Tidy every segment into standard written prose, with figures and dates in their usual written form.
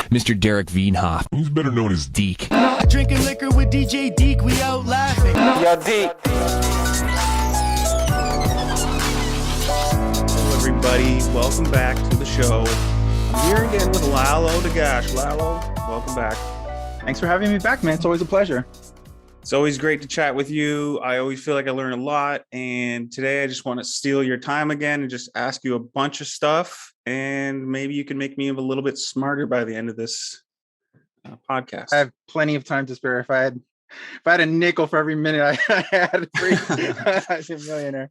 Mr. Derek Veenhoff. He's better known as Deek. Drinking liquor with DJ Deek, we out laughing. Yo, Deek. Hello, everybody. Welcome back to the show. I'm here again with Lalo Dagach. Lalo, welcome back. Thanks for having me back, man. It's always a pleasure. It's always great to chat with you. I always feel like I learn a lot. And today I just want to steal your time again and just ask you a bunch of stuff. And maybe you can make me a little bit smarter by the end of this podcast. I have plenty of time to spare. If I had a nickel for every minute I had, I'd be a millionaire.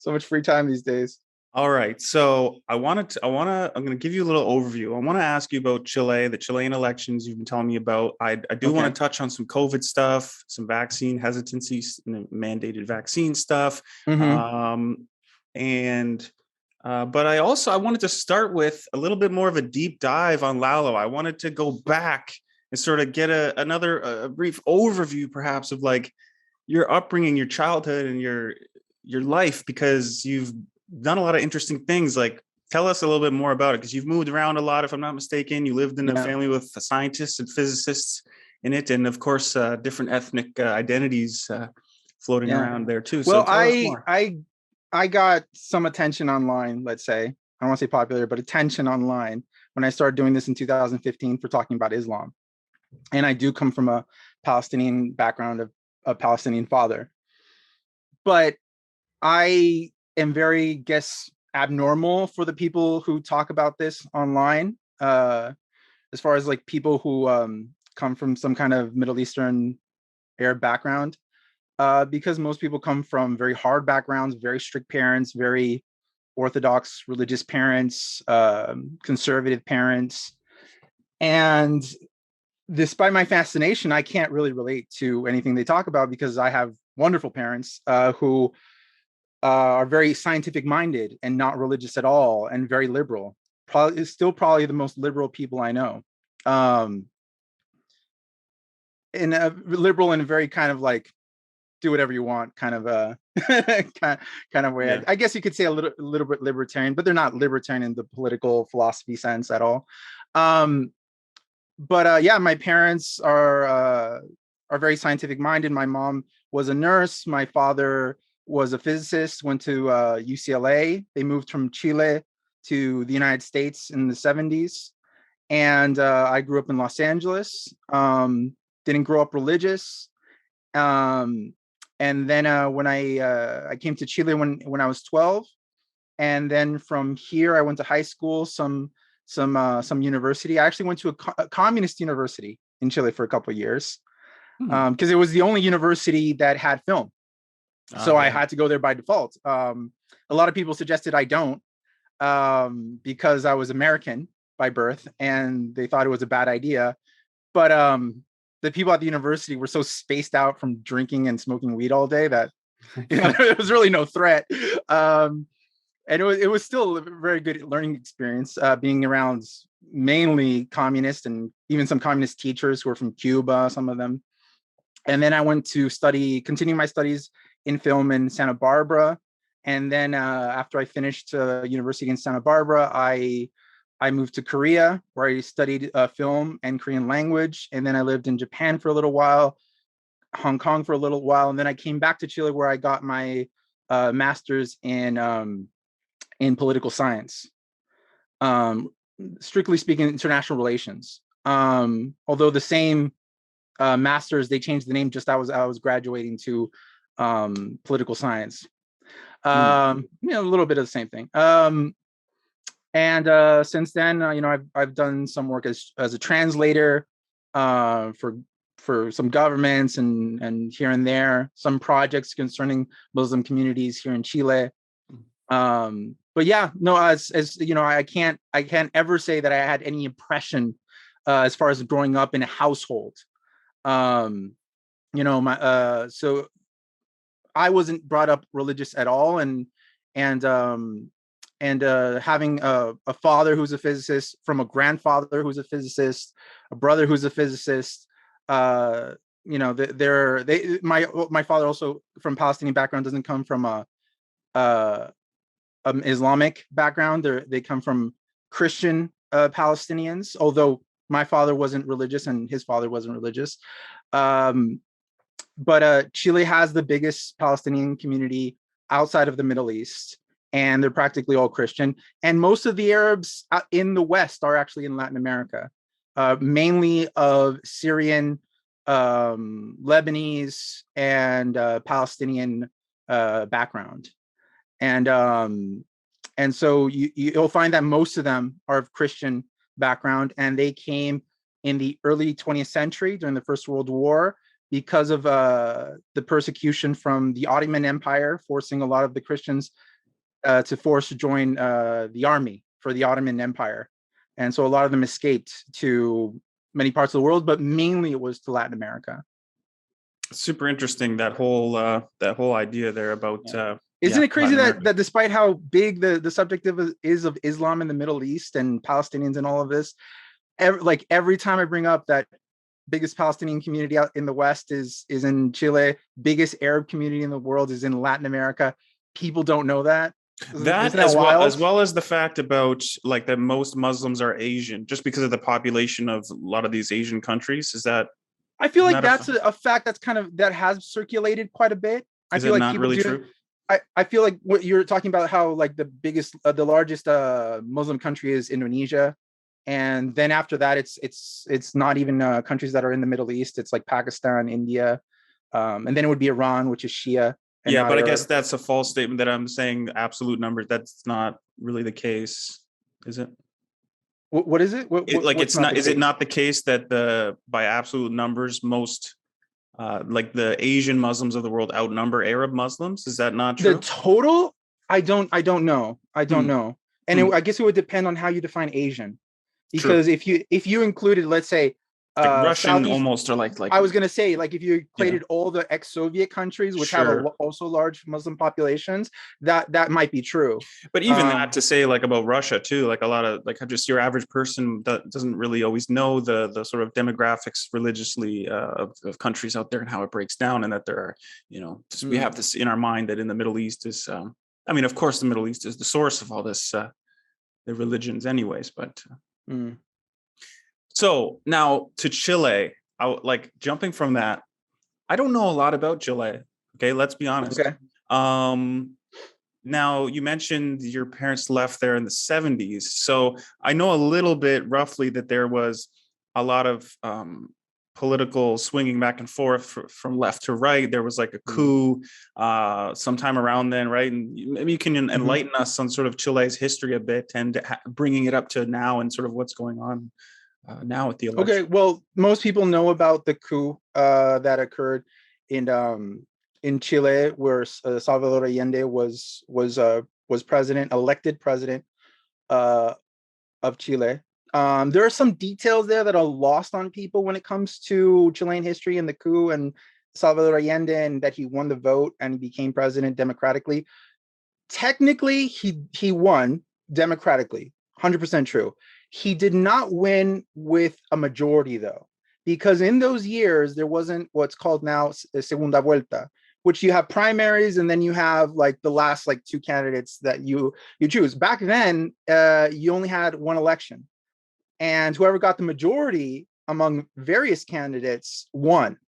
So much free time these days. All right. So I'm going to give you a little overview. I want to ask you about Chile, the Chilean elections you've been telling me about. I do want to touch on some COVID stuff, some vaccine hesitancy, mandated vaccine stuff. Mm-hmm. But I wanted to start with a little bit more of a deep dive on Lalo. I wanted to go back and sort of get a brief overview, perhaps, of like your upbringing, your childhood, and your life, because you've done a lot of interesting things. Like, tell us a little bit more about it, because you've moved around a lot, if I'm not mistaken. You lived in a family with scientists and physicists in it, and of course, different ethnic identities floating around there too. Well, I got some attention online, let's say. I don't want to say popular, but attention online when I started doing this in 2015 for talking about Islam. And I do come from a Palestinian background of a Palestinian father. But I am very, abnormal for the people who talk about this online, as far as like people who come from some kind of Middle Eastern Arab background. Because most people come from very hard backgrounds, very strict parents, very orthodox religious parents, conservative parents. And despite my fascination, I can't really relate to anything they talk about, because I have wonderful parents who are very scientific minded and not religious at all, and very liberal. Probably the most liberal people I know. And liberal in a very kind of like, do whatever you want kind of kind of way. Yeah. I guess you could say a little bit libertarian, but they're not libertarian in the political philosophy sense at all. But my parents are very scientific minded. My mom was a nurse. My father was a physicist, went to UCLA. They moved from Chile to the United States in the 70s. And I grew up in Los Angeles. Didn't grow up religious. And then when I came to Chile when I was 12, and then from here I went to high school, some university. I actually went to a communist university in Chile for a couple of years, because it was the only university that had film. So I had to go there by default. A lot of people suggested I don't, because I was American by birth, and they thought it was a bad idea. But the people at the university were so spaced out from drinking and smoking weed all day that it was really no threat. And it was still a very good learning experience, being around mainly communists and even some communist teachers who were from Cuba, some of them. And then I went to continue my studies in film in Santa Barbara. And then after I finished university in Santa Barbara, I moved to Korea, where I studied film and Korean language. And then I lived in Japan for a little while, Hong Kong for a little while. And then I came back to Chile, where I got my master's in political science. Strictly speaking, international relations. Although the same master's, they changed the name just I was graduating to political science. A little bit of the same thing. And since then, I've done some work as a translator for some governments and here and there, some projects concerning Muslim communities here in Chile. But yeah, no, as you know, I can't ever say that I had any impression as far as growing up in a household. So I wasn't brought up religious at all, and having a father who's a physicist, from a grandfather who's a physicist, a brother who's a physicist. My father, also from Palestinian background, doesn't come from a Islamic background. They come from Christian Palestinians, although My father wasn't religious, and his father wasn't religious. But Chile has the biggest Palestinian community outside of the Middle East, and they're practically all Christian. And most of the Arabs in the West are actually in Latin America, mainly of Syrian, Lebanese, and Palestinian background. And so you'll find that most of them are of Christian background, and they came in the early 20th century during the First World War because of the persecution from the Ottoman Empire, forcing a lot of the Christians to join the army for the Ottoman Empire. And so a lot of them escaped to many parts of the world, but mainly it was to Latin America. Super interesting, that whole idea there about Isn't it crazy that despite how big the subject is of Islam in the Middle East and Palestinians and all of this, every time I bring up that biggest Palestinian community out in the West is in Chile, biggest Arab community in the world is in Latin America, people don't know that. That as well as the fact about like that most Muslims are Asian, just because of the population of a lot of these Asian countries. Is that? I feel like that's a fact that's that has circulated quite a bit. I feel like not people really true. I feel like what you're talking about, how like the largest Muslim country is Indonesia, and then after that it's not even countries that are in the Middle East. It's like Pakistan, India, and then it would be Iran, which is Shia. Yeah, but I guess that's a false statement that I'm saying absolute numbers. That's not really the case, is it? What is it? It's not. Is it not the case that by absolute numbers, most like the Asian Muslims of the world outnumber Arab Muslims? Is that not true? The total? I don't know. And I guess it would depend on how you define Asian, because if you included, let's say, like Russian almost, or like I was gonna say, like if you equated all the ex-Soviet countries, which have also large Muslim populations, that might be true. But even that, to say like about Russia too, like a lot of like just your average person that doesn't really always know the sort of demographics religiously of countries out there and how it breaks down, and that there are, we have this in our mind that in the Middle East is, I mean, of course the Middle East is the source of all this, the religions anyways, but. So now to Chile, like jumping from that, I don't know a lot about Chile. Okay, let's be honest. Okay. Now you mentioned your parents left there in the 70s. So I know a little bit roughly that there was a lot of political swinging back and forth from left to right. There was like a coup sometime around then, right? And maybe you can enlighten us on sort of Chile's history a bit and bringing it up to now and sort of what's going on now with the election. Okay, well, most people know about the coup that occurred in Chile, where Salvador Allende was president, elected president of Chile. There are some details there that are lost on people when it comes to Chilean history and the coup and Salvador Allende, and that he won the vote and he became president democratically. Technically, he won democratically, 100% true. He did not win with a majority, though, because in those years, there wasn't what's called now segunda vuelta, which you have primaries and then you have like the last like two candidates that you choose. Back then, you only had one election, and whoever got the majority among various candidates won.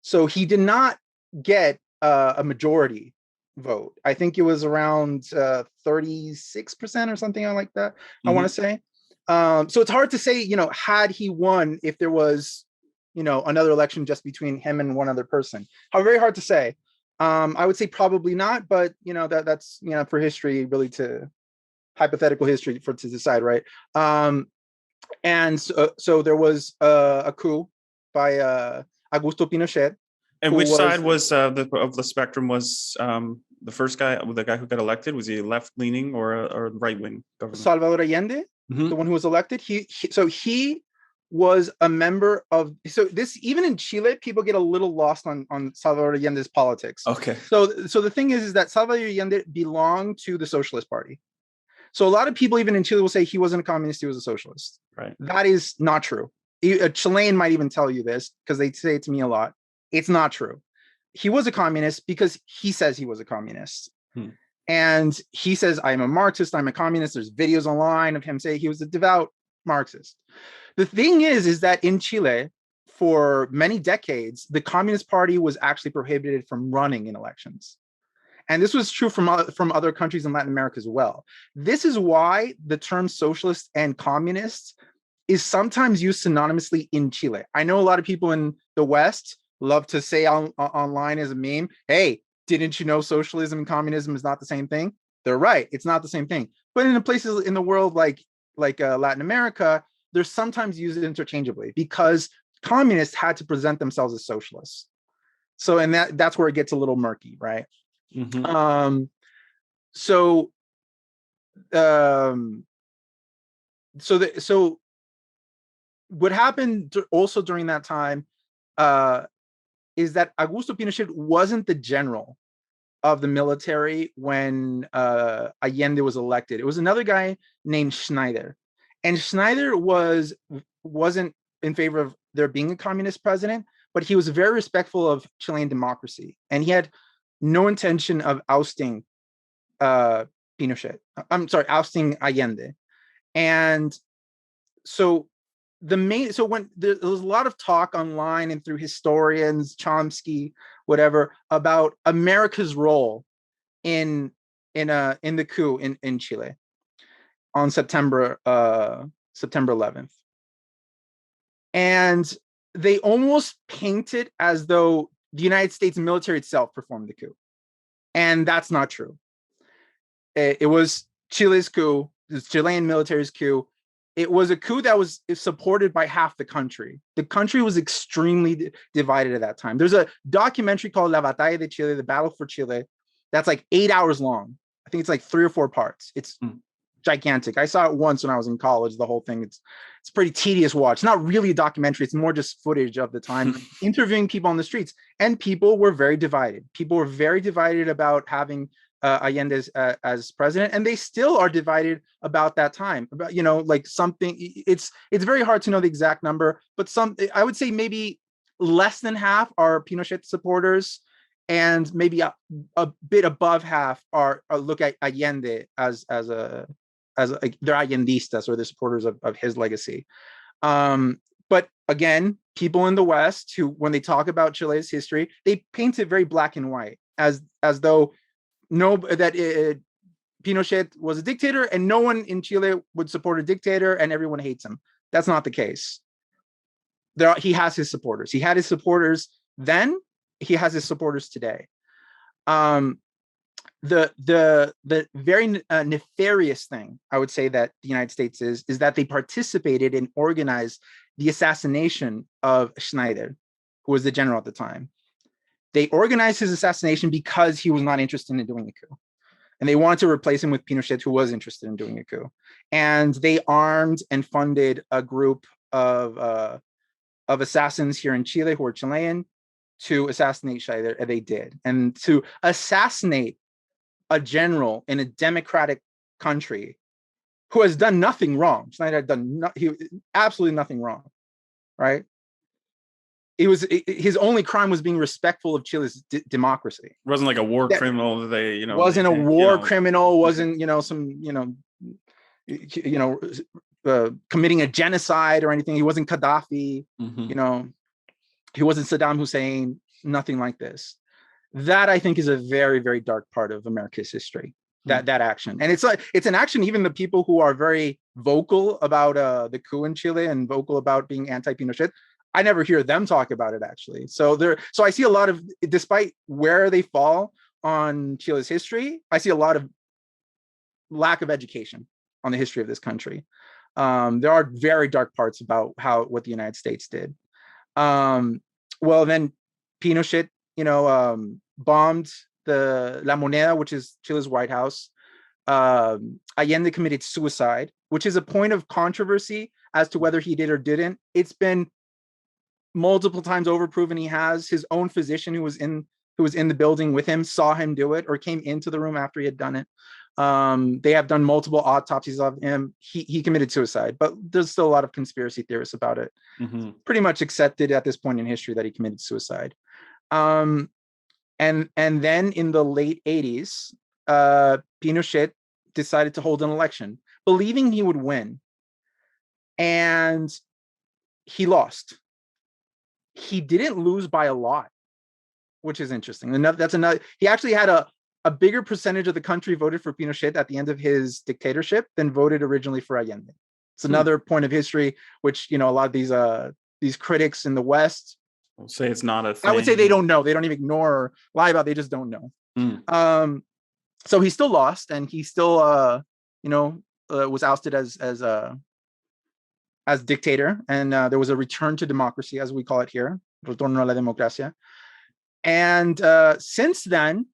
So he did not get a majority vote. I think it was around 36% or something like that, I want to say. So it's hard to say, had he won, if there was, another election just between him and one other person. Very hard to say. I would say probably not, but that's for history, really, to hypothetical history to decide, right? And so there was a coup by Augusto Pinochet. And which side was of the spectrum was the first guy, the guy who got elected? Was he left leaning or right wing government? Salvador Allende. The one who was elected, he was a member of. So this, even in Chile, people get a little lost on Salvador Allende's politics. Okay. So the thing is that Salvador Allende belonged to the Socialist Party. So a lot of people, even in Chile, will say he wasn't a communist; he was a socialist. Right. That is not true. A Chilean might even tell you this, because they say it to me a lot. It's not true. He was a communist because he says he was a communist. And he says, I'm a Marxist, I'm a communist. There's videos online of him saying he was a devout Marxist. The thing is that in Chile, for many decades, the Communist Party was actually prohibited from running in elections. And this was true from other countries in Latin America as well. This is why the term socialist and communist is sometimes used synonymously in Chile. I know a lot of people in the West love to say online as a meme, hey, didn't you know socialism and communism is not the same thing? They're right, it's not the same thing. But in the places in the world like Latin America, they're sometimes used interchangeably because communists had to present themselves as socialists. So, and that's where it gets a little murky, right? Mm-hmm. So what happened also during that time is that Augusto Pinochet wasn't the general of the military when Allende was elected. It was another guy named Schneider, and Schneider wasn't in favor of there being a communist president, but he was very respectful of Chilean democracy, and he had no intention of ousting ousting Allende. And so when there was a lot of talk online and through historians, Chomsky, whatever, about America's role in the coup in Chile on September 11th. And they almost paint it as though the United States military itself performed the coup. And that's not true. It was Chile's coup, the Chilean military's coup. It was a coup that was supported by half the country. The country was extremely divided at that time. There's a documentary called La Batalla de Chile, The Battle for Chile, that's like 8 hours long. I think it's like 3 or 4 parts. It's gigantic. I saw it once when I was in college. The whole thing, it's pretty tedious watch. It's not really a documentary. It's more just footage of the time, interviewing people on the streets. And people were very divided. People were very divided about having Allende as president, and they still are divided about that time. About, like something. It's very hard to know the exact number, but I would say maybe less than half are Pinochet supporters, and maybe a bit above half are look at Allende as they're Allendistas, or the supporters of his legacy. But again, people in the West who, when they talk about Chile's history, they paint it very black and white, as though Pinochet was a dictator and no one in Chile would support a dictator and everyone hates him. That's not the case. He has his supporters. He had his supporters then. He has his supporters today. The very nefarious thing I would say that the United States is that they participated and organized the assassination of Schneider, who was the general at the time. They organized his assassination because he was not interested in doing a coup. And they wanted to replace him with Pinochet, who was interested in doing a coup. And they armed and funded a group of assassins here in Chile who are Chilean to assassinate Schneider, and they did. And to assassinate a general in a democratic country who has done nothing wrong. Schneider had done absolutely nothing wrong, right? His only crime was being respectful of Chile's democracy. It wasn't like a war criminal. Wasn't a war criminal. Wasn't committing a genocide or anything. He wasn't Gaddafi. Mm-hmm. He wasn't Saddam Hussein. Nothing like this. That I think is a very, very dark part of America's history. That action, and it's an action. Even the people who are very vocal about the coup in Chile and vocal about being anti-Pinochet, I never hear them talk about it actually. So I see a lot of, despite where they fall on Chile's history, I see a lot of lack of education on the history of this country. There are very dark parts about what the United States did. Well, then Pinochet, bombed the La Moneda, which is Chile's White House. Allende committed suicide, which is a point of controversy as to whether he did or didn't. It's been multiple times overproven he has. His own physician who was in the building with him saw him do it, or came into the room after he had done it. They have done multiple autopsies of him. He committed suicide, but there's still a lot of conspiracy theorists about it. Mm-hmm. Pretty much accepted at this point in history that he committed suicide. And then in the late 80s, Pinochet decided to hold an election, believing he would win. and he lost. He didn't lose by a lot, which is interesting. That's another. He actually had a bigger percentage of the country voted for Pinochet at the end of his dictatorship than voted originally for Allende. It's another point of history, which, you know, a lot of these critics in the West will say it's not a thing. I would say they don't know. They don't even ignore or lie about it. They just don't know. So he still lost, and he still, was ousted as dictator, and there was a return to democracy, as we call it here, retorno a la democracia. And since then,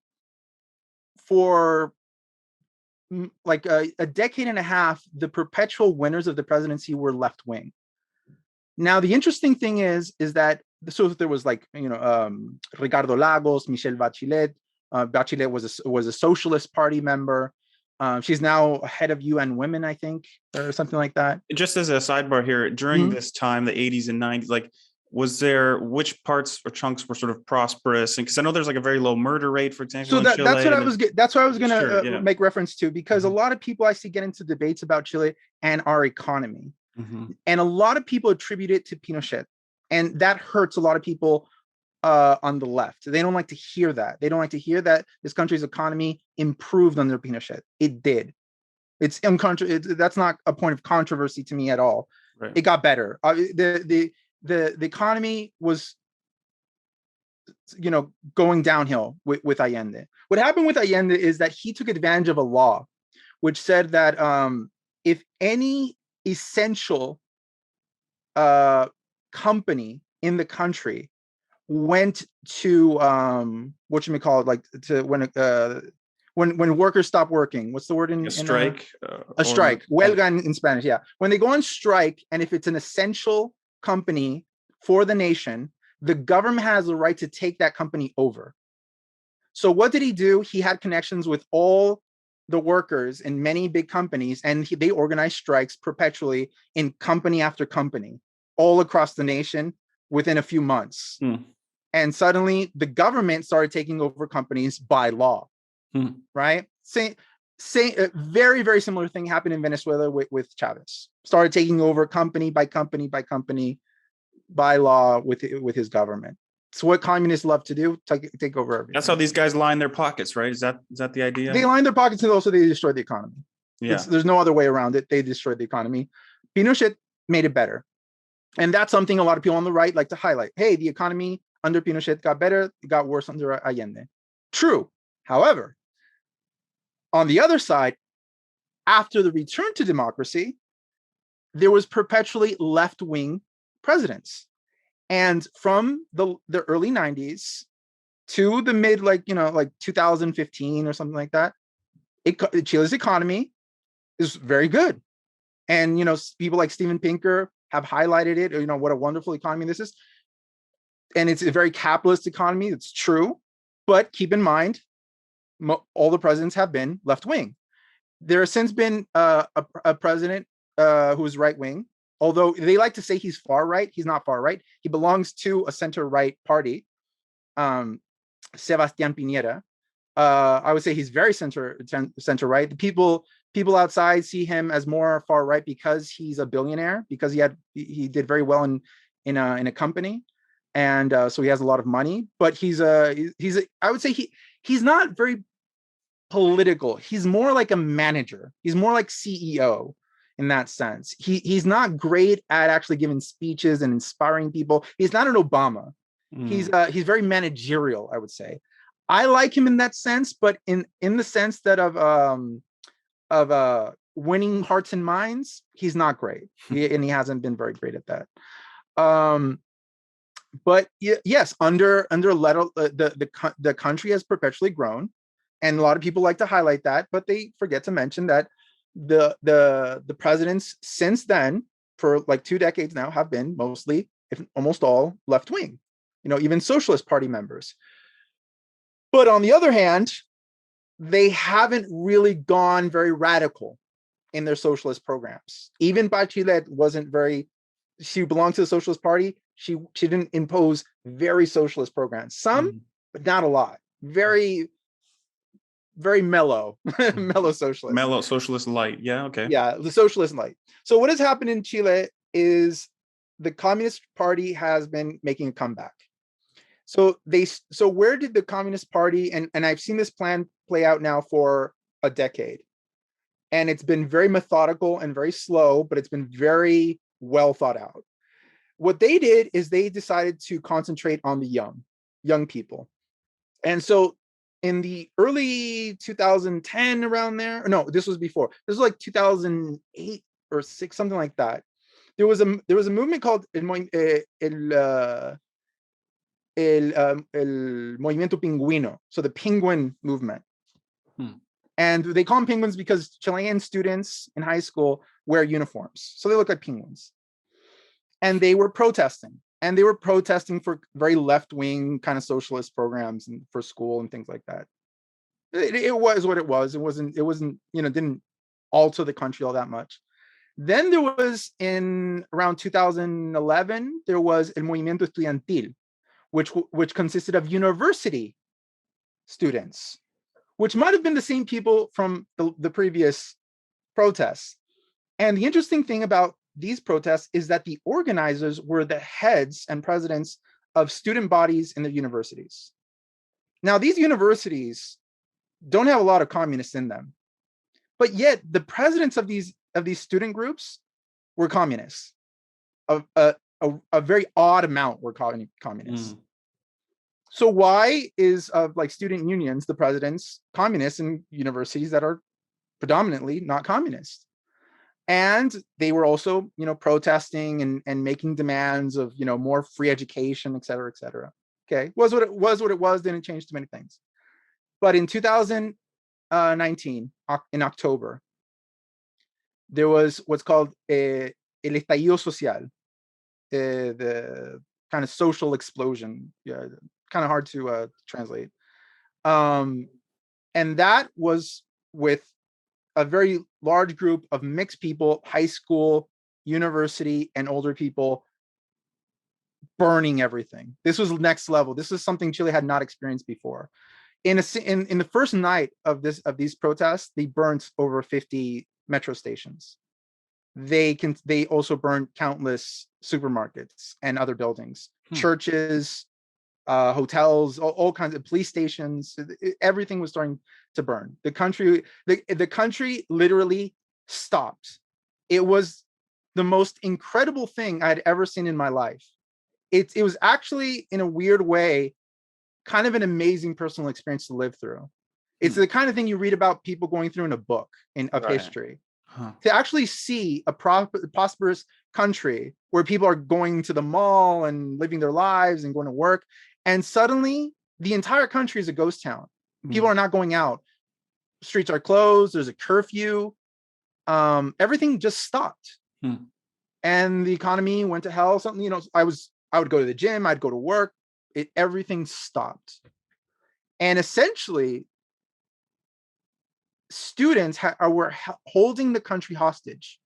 for like a decade and a half, the perpetual winners of the presidency were left wing. Now, the interesting thing is that so there was like, Ricardo Lagos, Michelle Bachelet. Bachelet was a Socialist Party member. She's now head of UN Women, I think, or something like that. Just as a sidebar here, during this time, the 80s and 90s, like, was there, which parts or chunks were sort of prosperous? And because I know there's like a very low murder rate, for example. So that's what I was going to make reference to, because a lot of people I see get into debates about Chile and our economy. And a lot of people attribute it to Pinochet. And that hurts a lot of people on the left. They don't like to hear that. They don't like to hear that this country's economy improved under Pinochet. It did. That's not a point of controversy to me at all. Right. It got better. The economy was, going downhill with Allende. What happened with Allende is that he took advantage of a law which said that if any essential company in the country went to when workers stop working, what's the word in strike? A strike, huelga in Spanish. Yeah, when they go on strike, and if it's an essential company for the nation, the government has the right to take that company over. So what did he do? He had connections with all the workers in many big companies, and they organized strikes perpetually in company after company all across the nation within a few months. And suddenly the government started taking over companies by law, right? A very, very similar thing happened in Venezuela with Chavez. Started taking over company by company by company by law with his government. It's what communists love to do, take over everything. That's how these guys line their pockets, right? Is that the idea? They line their pockets, and also they destroy the economy. Yeah. There's no other way around it. They destroyed the economy. Pinochet made it better. And that's something a lot of people on the right like to highlight. Hey, the economy under Pinochet got better. It got worse under Allende. True. However, on the other side, after the return to democracy, there was perpetually left-wing presidents. And from the early 90s to the mid, like 2015 or something like that, Chile's economy is very good. And, people like Steven Pinker have highlighted it, what a wonderful economy this is. And it's a very capitalist economy. It's true. But keep in mind, all the presidents have been left-wing. There has since been a president who is right-wing, although they like to say he's far-right. He's not far-right. He belongs to a center-right party, Sebastián Piñera. I would say he's very center-right. The people outside see him as more far-right because he's a billionaire, because he did very well in a company, and so he has a lot of money. But I would say he's not very political. He's more like a manager. He's more like CEO in that sense. He's not great at actually giving speeches and inspiring people. He's not an Obama. He's very managerial, I would say. I like him in that sense, but in the sense that of winning hearts and minds, he's not great. And he hasn't been very great at that. But yes, under Lalo, the country has perpetually grown, and a lot of people like to highlight that, but they forget to mention that the presidents since then, for like 2 decades now, have been mostly, if almost all, left wing. Even Socialist Party members. But on the other hand, they haven't really gone very radical in their socialist programs. Even Bachelet wasn't very. She belonged to the Socialist Party. She didn't impose very socialist programs. Some, but not a lot. Very very mellow, mellow socialist. Mellow socialist light. Yeah. Okay. Yeah, the socialist light. So what has happened in Chile is the Communist Party has been making a comeback. So where did the Communist Party, and I've seen this plan play out now for a decade. And it's been very methodical and very slow, but it's been very well thought out. What they did is they decided to concentrate on the young people. And so in the early 2010, around there, no, this was before. This was like 2008 or 6, something like that. There was a movement called el Movimiento Pingüino, so the Penguin movement. And they call them penguins because Chilean students in high school wear uniforms, so they look like penguins. And they were protesting, for very left-wing kind of socialist programs and for school and things like that. It was what it was. It wasn't, didn't alter the country all that much. Then there was, in around 2011, there was El Movimiento Estudiantil, which consisted of university students, which might have been the same people from the previous protests. And the interesting thing about these protests is that the organizers were the heads and presidents of student bodies in the universities. Now, these universities don't have a lot of communists in them, but yet the presidents of these student groups were communists. A very odd amount were communists. So why is like student unions, the presidents, communists in universities that are predominantly not communist? And they were also, protesting and making demands of, more free education, et cetera, et cetera. Okay, was what it was, didn't change too many things. But in 2019, in October, there was what's called el estallido social, the kind of social explosion. Yeah, kind of hard to translate. And that was with a very large group of mixed people, high school, university, and older people, burning everything. This was next level. This is something Chile had not experienced before. In the first night of these protests, they burned over 50 metro stations. They also burned countless supermarkets and other buildings, churches, hotels, all kinds of police stations. Everything was starting to burn. The country literally stopped. It was the most incredible thing I had ever seen in my life. It was actually, in a weird way, kind of an amazing personal experience to live through. It's the kind of thing you read about people going through in a book of history. To actually see a prosperous country where people are going to the mall and living their lives and going to work, and suddenly the entire country is a ghost town. People are not going out. Streets are closed. There's a curfew. Everything just stopped. And the economy went to hell. Something, I would go to the gym. I'd go to work. Everything stopped. And essentially, students were holding the country hostage.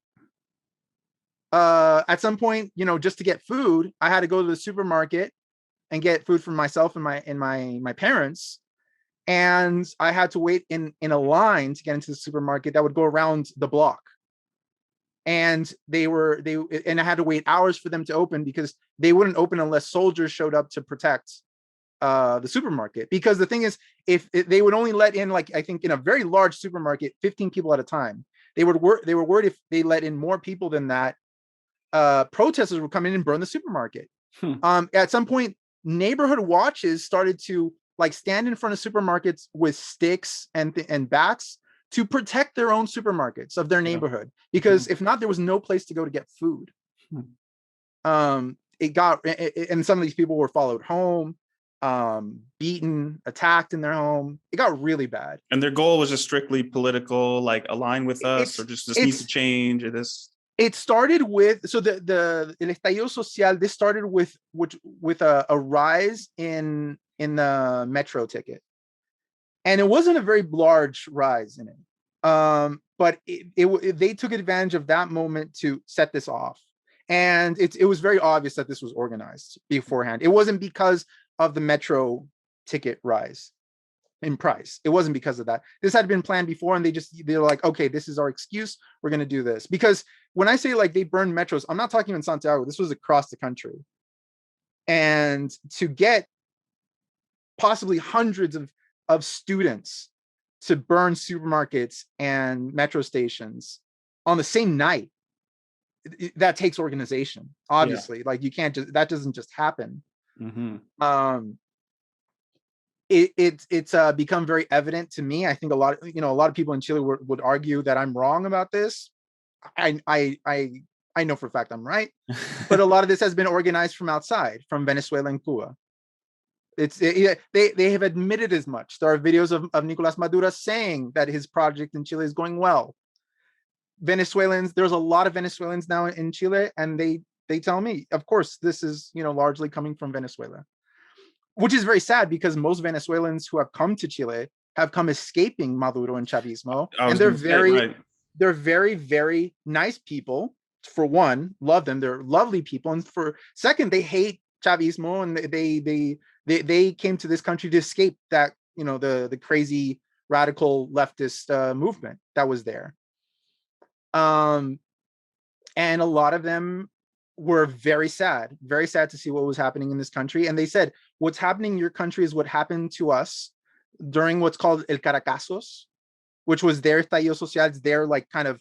At some point, just to get food, I had to go to the supermarket and get food for myself and my parents. And I had to wait in a line to get into the supermarket that would go around the block. And and I had to wait hours for them to open, because they wouldn't open unless soldiers showed up to protect the supermarket. Because the thing is, if they would only let in, like, I think in a very large supermarket, 15 people at a time. They were worried if they let in more people than that, protesters would come in and burn the supermarket. At some point, neighborhood watches started to stand in front of supermarkets with sticks and bats to protect their own supermarkets of their neighborhood, because if not, there was no place to go to get food. And some of these people were followed home, beaten, attacked in their home. It got really bad. And their goal was just strictly political, like align with us, or just this needs to change, or this. It started with, so the El Estallido Social, this started with a rise in the metro ticket. And it wasn't a very large rise in it. But they took advantage of that moment to set this off. And it was very obvious that this was organized beforehand. It wasn't because of the metro ticket rise. in price. It wasn't because of that. This had been planned before, and they're like, okay, this is our excuse. We're going to do this. Because when I say like they burned metros, I'm not talking in Santiago. This was across the country. And to get possibly hundreds of students to burn supermarkets and metro stations on the same night, that takes organization, obviously. Like you can't just, that doesn't just happen. It's become very evident to me. I think a lot of people in Chile would argue that I'm wrong about this. I know for a fact I'm right, but a lot of this has been organized from outside, from Venezuela and Cuba. They have admitted as much. There are videos of Nicolás Maduro saying that his project in Chile is going well. Venezuelans, there's a lot of Venezuelans now in Chile, and they tell me, of course, this is largely coming from Venezuela, which is very sad because most Venezuelans who have come to Chile have come escaping Maduro and Chavismo, and they're very, very nice people. For one, love them. They're lovely people, and for second, they hate Chavismo, and they came to this country to escape that the crazy radical leftist movement that was there. And a lot of them were very sad to see what was happening in this country. And they said, what's happening in your country is what happened to us during what's called El Caracasos, which was their estallido social, their like kind of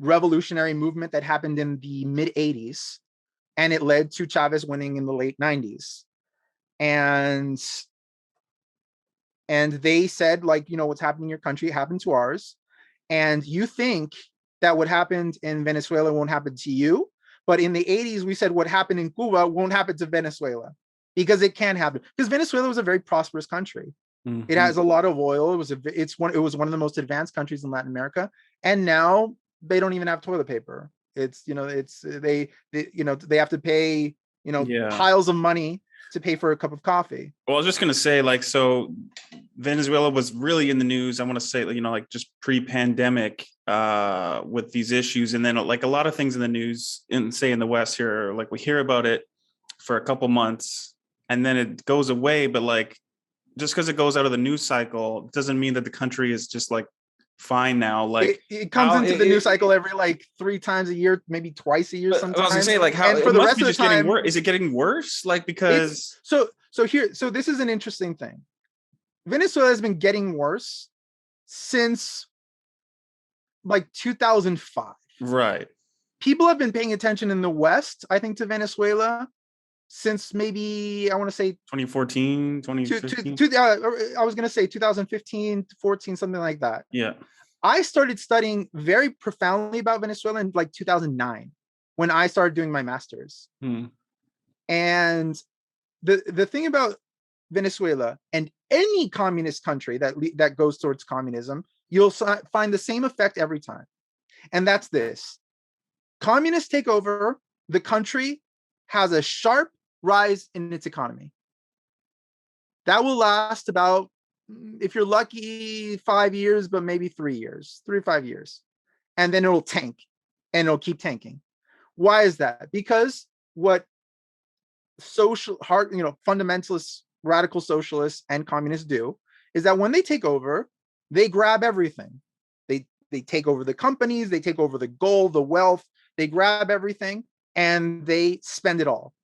revolutionary movement that happened in the mid 80s. And it led to Chavez winning in the late 90s. And they said, like, what's happening in your country happened to ours. And you think that what happened in Venezuela won't happen to you. But in the 80s, we said what happened in Cuba won't happen to Venezuela, because it can happen. Because Venezuela was a very prosperous country. It has a lot of oil. It was one of the most advanced countries in Latin America. And now they don't even have toilet paper. They have to pay, piles of money to pay for a cup of coffee. Well, I was just going to say, like, so Venezuela was really in the news, I want to say, like just pre-pandemic with these issues. And then like a lot of things in the news in the West here, like we hear about it for a couple months and then it goes away. But like, just because it goes out of the news cycle doesn't mean that the country is just like fine now. Like it comes into the news cycle every like 3 times a year, maybe twice a year sometimes. I was gonna say, like, how and for the rest of the time, is it getting worse? Like, because so this is an interesting thing. Venezuela has been getting worse since like 2005. Right. People have been paying attention in the West, I think, to Venezuela since maybe, I want to say 2014, 2015. I was going to say 2015, 14, something like that. Yeah. I started studying very profoundly about Venezuela in like 2009 when I started doing my master's. And the thing about Venezuela and any communist country that goes towards communism, you'll find the same effect every time. And that's this. Communists take over, the country has a sharp rise in its economy. That will last about, if you're lucky, 5 years, but maybe 3 years, 3 to 5 years. And then it'll tank, and it'll keep tanking. Why is that? Because what fundamentalists, radical socialists, and communists do is that when they take over, they grab everything. They take over the companies, they take over the gold, the wealth, they grab everything, and they spend it all.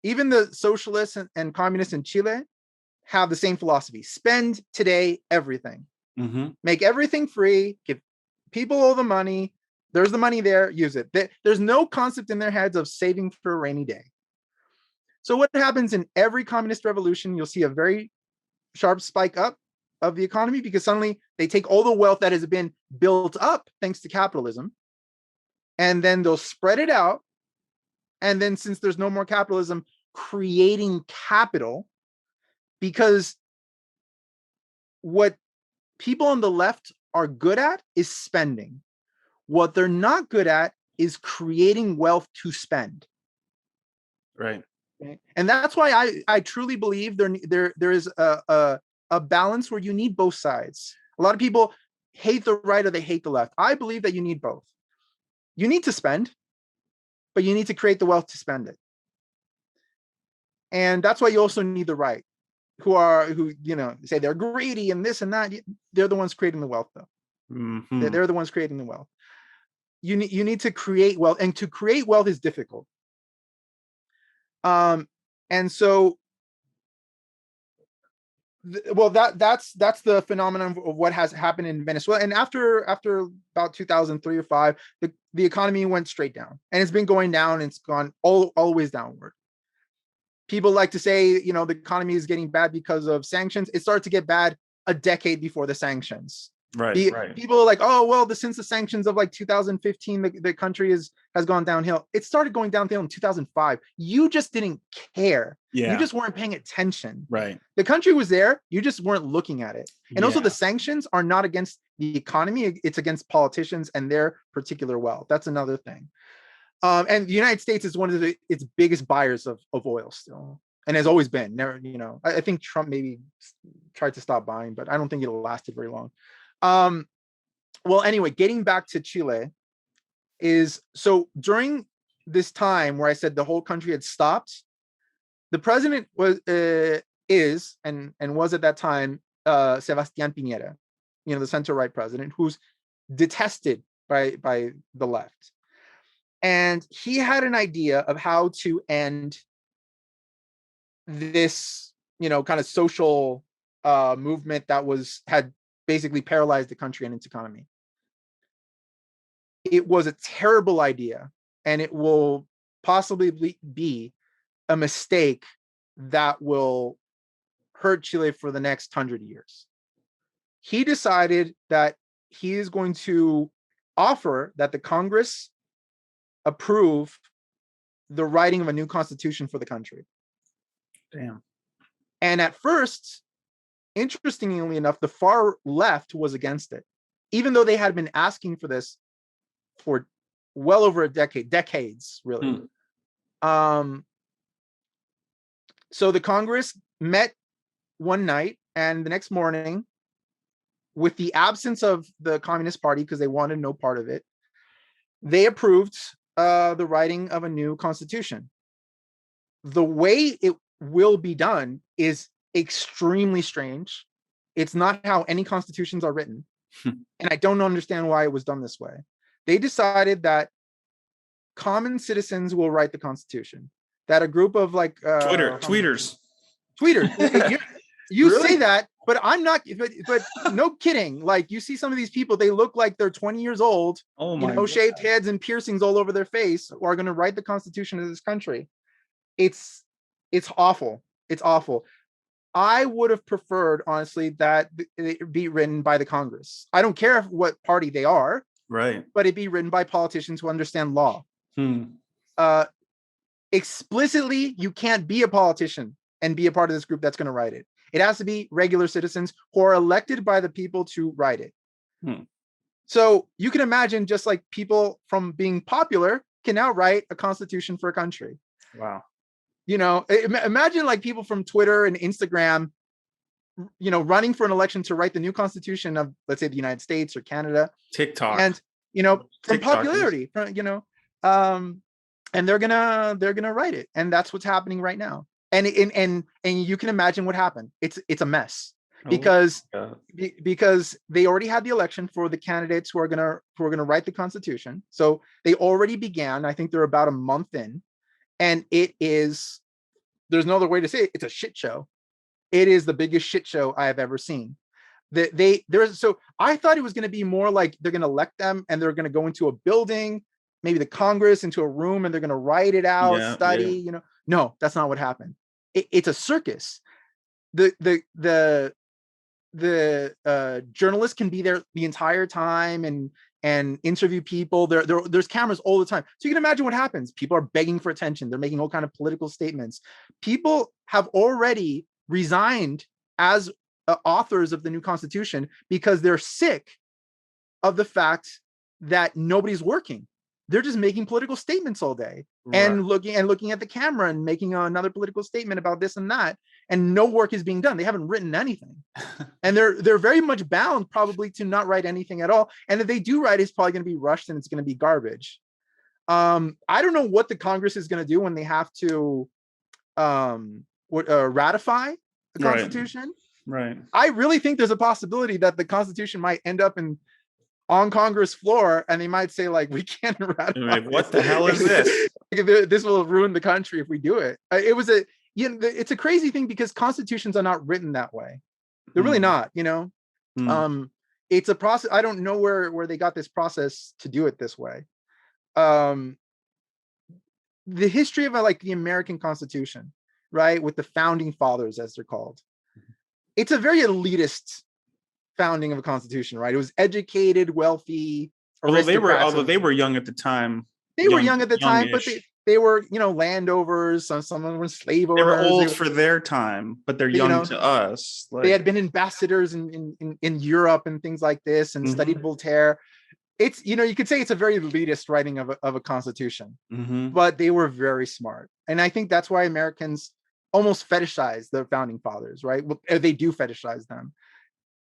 Even the socialists and communists in Chile have the same philosophy. Spend today everything. Make everything free, give people all the money. There's the money there, use it. There's no concept in their heads of saving for a rainy day. So what happens in every communist revolution, you'll see a very sharp spike up of the economy, because suddenly they take all the wealth that has been built up thanks to capitalism, and then they'll spread it out. And then since there's no more capitalism, creating capital, because what people on the left are good at is spending. What they're not good at is creating wealth to spend. Right. Okay? And that's why I truly believe there is a balance where you need both sides. A lot of people hate the right or they hate the left. I believe that you need both. You need to spend, but you need to create the wealth to spend it. And that's why you also need the right. who say they're greedy and this and that, they're the ones creating the wealth, though. Mhm. They're the ones creating the wealth. You need to create wealth, and to create wealth is difficult. And so, that's the phenomenon of what has happened in Venezuela. And after about 2003 or 5, the economy went straight down, and it's been going down. And it's gone always downward. People like to say, the economy is getting bad because of sanctions. It started to get bad a decade before the sanctions. Right, right. People are like, oh, well, since the sanctions of like 2015, the country has gone downhill. It started going downhill in 2005. You just didn't care. Yeah. You just weren't paying attention. Right. The country was there. You just weren't looking at it. And also, Yeah. the sanctions are not against the economy. It's against politicians and their particular wealth. That's another thing. And the United States is one of its biggest buyers of oil still, and has always been. Never, I think Trump maybe tried to stop buying, but I don't think it lasted very long. Well, anyway, getting back to Chile, is so during this time where I said the whole country had stopped, the president was was at that time Sebastián Piñera, the center right president, who's detested by the left. And he had an idea of how to end this, kind of social movement that had basically paralyzed the country and its economy. It was a terrible idea, and it will possibly be a mistake that will hurt Chile for the next 100 years. He decided that he is going to offer that the Congress approve the writing of a new constitution for the country. Damn. And at first, interestingly enough, the far left was against it, even though they had been asking for this for well over a decades, really. So the Congress met one night, and the next morning, with the absence of the Communist Party, because they wanted no part of it, they approved the writing of a new constitution. The way it will be done is extremely strange. It's not how any constitutions are written. And I don't understand why it was done this way. They decided that common citizens will write the constitution. That a group of like tweeters. You Really? say that, but I'm not. But no kidding. Like, you see some of these people, they look like they're 20 years old. Oh my God. Shaved heads and piercings all over their face, who are going to write the constitution of this country. It's awful. It's awful. I would have preferred, honestly, that it be written by the Congress. I don't care what party they are, right? But it be written by politicians who understand law. Explicitly, you can't be a politician and be a part of this group that's going to write it. It has to be regular citizens who are elected by the people to write it. So you can imagine, just like people from being popular can now write a constitution for a country. Wow. Imagine like people from Twitter and Instagram, running for an election to write the new constitution of, let's say, the United States or Canada. TikTok. And, from popularity, and they're gonna write it. And that's what's happening right now. And you can imagine what happened. It's a mess, because they already had the election for the candidates who are gonna write the constitution. So they already began. I think they're about a month in, and there's no other way to say it. It's a shit show. It is the biggest shit show I have ever seen. So I thought it was going to be more like they're going to elect them and they're going to go into a building, maybe the Congress, into a room, and they're going to write it out, study. Yeah. No, that's not what happened. It's a circus. The journalists can be there the entire time and interview people. There's cameras all the time. So you can imagine what happens. People are begging for attention. They're making all kind of political statements. People have already resigned as authors of the new constitution because they're sick of the fact that nobody's working. They're just making political statements all day, and looking at the camera and making another political statement about this and that, and no work is being done. They haven't written anything. And they're very much bound probably to not write anything at all. And if they do write, it's probably going to be rushed and it's going to be garbage. I don't know what the Congress is going to do when they have to ratify the Right. Constitution. Right. I really think there's a possibility that the Constitution might end up on Congress floor, and they might say like, we can't ratify Like, what the hell is this? This will ruin the country if we do it. It's a crazy thing because constitutions are not written that way. They're really not, it's a process. I don't know where they got this process to do it this way. The history of like the American Constitution, right, with the founding fathers, as they're called, it's a very elitist founding of a constitution, right? It was educated, wealthy, although they were young at the time. They were young at the time, but they were, landowners. Some of them were slave owners. They were old for their time, but they're young to us. They had been ambassadors in Europe and things like this, and studied Voltaire. It's, you could say it's a very elitist writing of a constitution, but they were very smart. And I think that's why Americans almost fetishize the founding fathers, right? Well, they do fetishize them.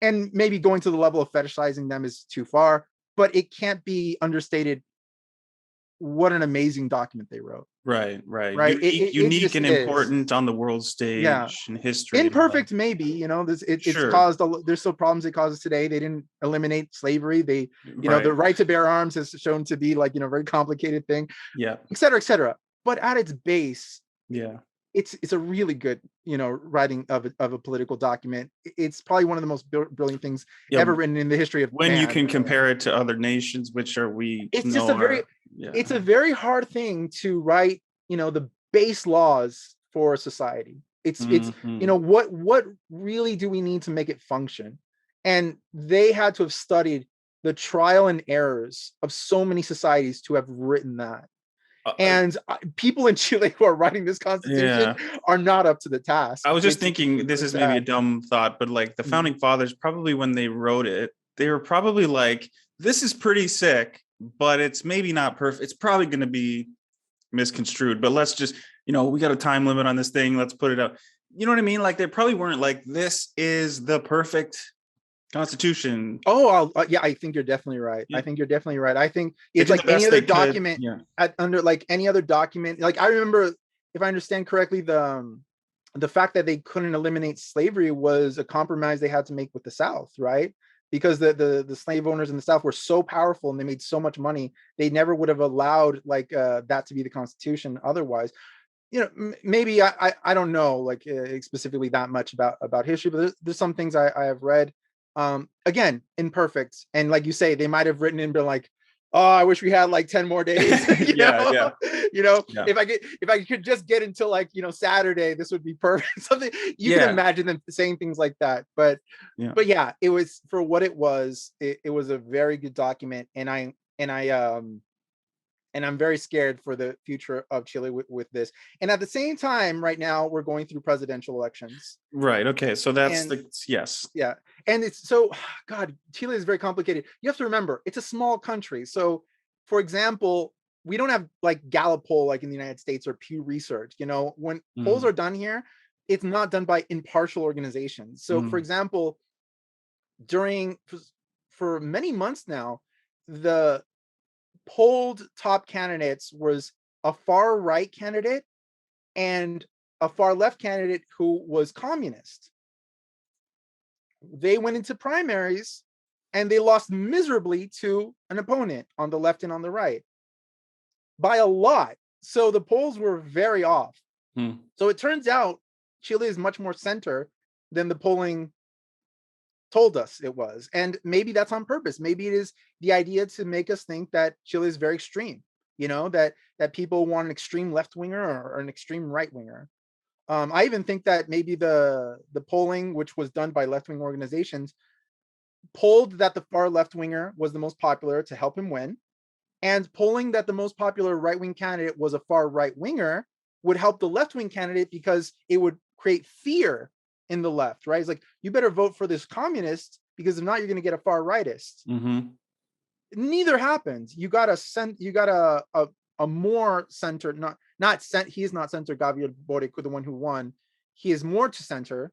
And maybe going to the level of fetishizing them is too far, but it can't be understated what an amazing document they wrote. Right. Unique and important on the world stage in history. Imperfect, maybe, it's caused, there's still problems it causes today. They didn't eliminate slavery. They, the right to bear arms has shown to be like, very complicated thing, et cetera, et cetera. But at its base, it's a really good, writing of a political document. It's probably one of the most brilliant things ever written in the history of when man. You can compare it to other nations, which are it's a very hard thing to write, the base laws for a society. It's what really do we need to make it function? And they had to have studied the trial and errors of so many societies to have written that. And people in Chile who are writing this constitution are not up to the task. I was just thinking, this is maybe a dumb thought, but like the founding fathers, probably when they wrote it, they were probably like, this is pretty sick, but it's maybe not perfect. It's probably going to be misconstrued, but let's just, we got a time limit on this thing. Let's put it up. You know what I mean? Like they probably weren't like, this is the perfect Constitution. I think you're definitely right. I think you're definitely right. I think it's like any other document under like any other document. Like I remember, if I understand correctly, the fact that they couldn't eliminate slavery was a compromise they had to make with the South, right? Because the slave owners in the South were so powerful and they made so much money, they never would have allowed like that to be the Constitution otherwise. Maybe I don't know like specifically that much about history, but there's some things I have read. Again, imperfect, and like you say, they might have written in been like, oh, I wish we had like 10 more days. If I could just get until like Saturday, this would be perfect. Something you can imagine them saying things like that. But it was, for what it was, it was a very good document, and I'm very scared for the future of Chile with this. And at the same time, right now, we're going through presidential elections. Right. Okay. So that's yes. Yeah. And it's so, God, Chile is very complicated. You have to remember, it's a small country. So, for example, we don't have like Gallup poll like in the United States or Pew Research. When polls are done here, it's not done by impartial organizations. So, for example, for many months now, the polled top candidates was a far right candidate and a far left candidate who was communist. They went into primaries and they lost miserably to an opponent on the left and on the right by a lot. So the polls were very off. So it turns out Chile is much more center than the polling told us it was. And maybe that's on purpose. Maybe it is the idea to make us think that Chile is very extreme, that people want an extreme left winger or an extreme right winger. I even think that maybe the polling, which was done by left-wing organizations, polled that the far left winger was the most popular to help him win, and polling that the most popular right-wing candidate was a far right winger would help the left-wing candidate because it would create fear in the left, right? It's like, you better vote for this communist because if not, you're going to get a far rightist. Neither happened. You got a more center, he is not center. Gabriel Boric, the one who won, he is more to center,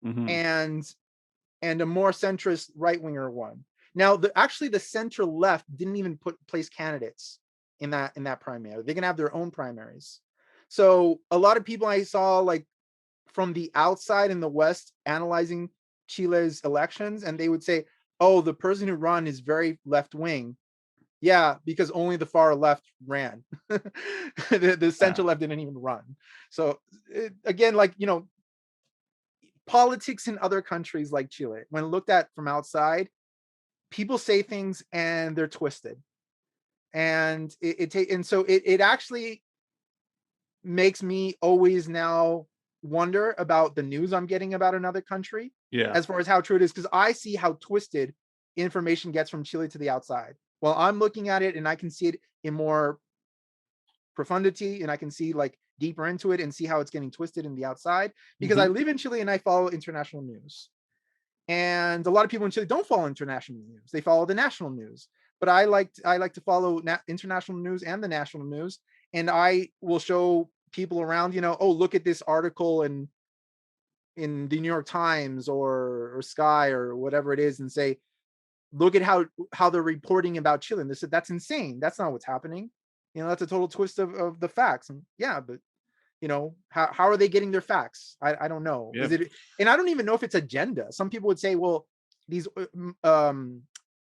and a more centrist right winger won. Now, actually, the center left didn't even place candidates in that primary. They can have their own primaries. So a lot of people I saw like from the outside in the West analyzing Chile's elections, and they would say, "Oh, the person who run is very left wing." Yeah, because only the far left ran. The center left didn't even run. So again, like, politics in other countries like Chile, when looked at from outside, people say things and they're twisted, and it actually makes me always now wonder about the news I'm getting about another country, Yeah. as far as how true it is, because I see how twisted information gets from Chile to the outside. Well, I'm looking at it and I can see it in more profundity, and I can see like deeper into it and see how it's getting twisted in the outside, because I live in Chile and I follow international news. And a lot of people in Chile don't follow international news; they follow the national news. But I like to follow international news and the national news, and I will show people around, oh, look at this article in the New York Times or Sky or whatever it is, and say, look at how they're reporting about Chile. And they said, that's insane. That's not what's happening. That's a total twist of the facts. And yeah, but how are they getting their facts? I don't know. Yep. And I don't even know if it's agenda. Some people would say, well, these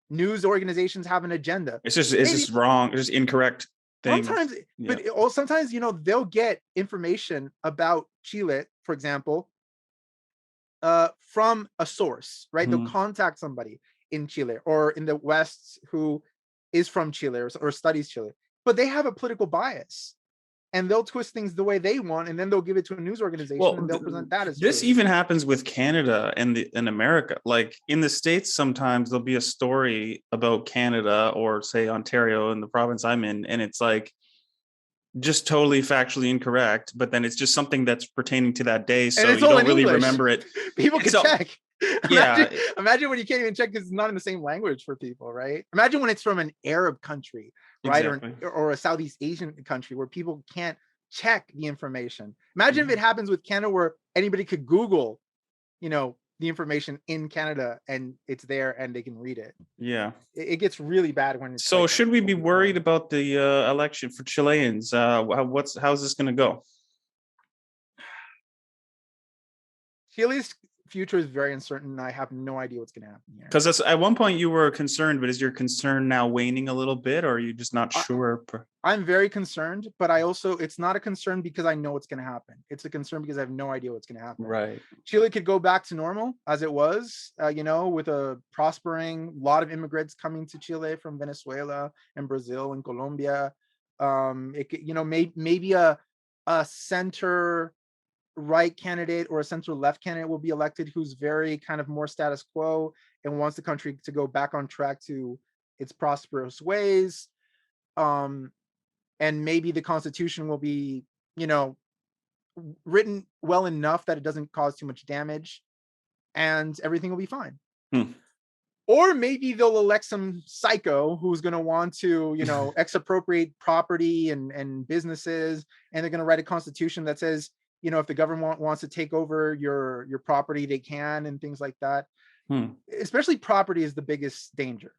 news organizations have an agenda. It's just wrong. It's just incorrect things. Sometimes, but sometimes, they'll get information about Chile, for example, from a source, right? They'll contact somebody in Chile or in the West who is from Chile or studies Chile, but they have a political bias, and they'll twist things the way they want, and then they'll give it to a news organization and they'll present that as this true. even happens with Canada and in America. Like in the States, sometimes there'll be a story about Canada or say Ontario in the province I'm in, and it's like just totally factually incorrect, but then it's just something that's pertaining to that day, so you don't really remember it. People can check. Yeah. Imagine when you can't even check because it's not in the same language for people, right? Imagine when it's from an Arab country, right? Exactly. Or a Southeast Asian country where people can't check the information. Imagine if it happens with Canada, where anybody could Google, the information in Canada and it's there and they can read it. Yeah. It gets really bad when it's so should we be worried about the election for Chileans? How's this going to go? Chile's future is very uncertain. I have no idea what's going to happen here. Because at one point you were concerned, but is your concern now waning a little bit, or are you just not sure? I'm very concerned, but it's not a concern because I know what's going to happen. It's a concern because I have no idea what's going to happen. Right. Chile could go back to normal as it was, with a prospering lot of immigrants coming to Chile from Venezuela and Brazil and Colombia. It could, maybe a center right candidate or a center left candidate will be elected who's very kind of more status quo and wants the country to go back on track to its prosperous ways. And maybe the Constitution will be, written well enough that it doesn't cause too much damage and everything will be fine. Or maybe they'll elect some psycho who's going to want to, expropriate property and businesses, and they're going to write a constitution that says, if the government wants to take over your property, they can, and things like that. Especially property is the biggest danger.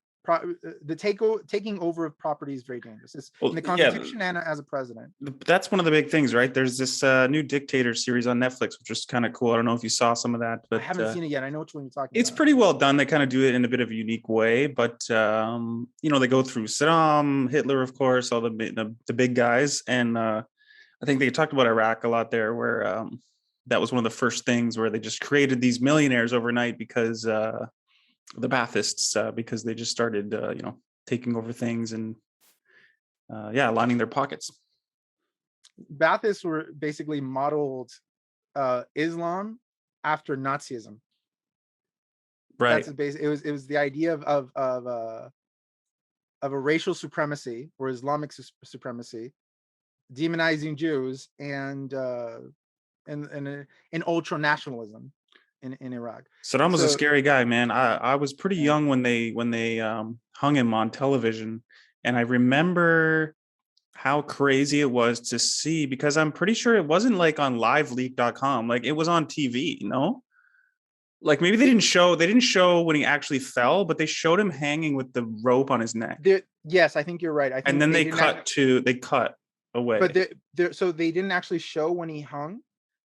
Taking over of property is very dangerous. It's in the Constitution and as a president. That's one of the big things, right? There's this new Dictator series on Netflix, which is kind of cool. I don't know if you saw some of that, but I haven't seen it yet. I know which one you're talking about. It's pretty well done. They kind of do it in a bit of a unique way, but they go through Saddam, Hitler, of course, all the big guys, and I think they talked about Iraq a lot there, where that was one of the first things where they just created these millionaires overnight because the Baathists, because they just started, taking over things and, lining their pockets. Baathists were basically modeled Islam after Nazism. Right. It was the idea of a racial supremacy or Islamic supremacy, demonizing Jews and ultra nationalism in Iraq. Saddam was a scary guy, man. I was pretty young when they hung him on television, and I remember how crazy it was to see, because I'm pretty sure it wasn't like on liveleak.com, like it was on TV, Like maybe they didn't show when he actually fell, but they showed him hanging with the rope on his neck. Yes, I think you're right. I think and then they cut away. But so they didn't actually show when he hung,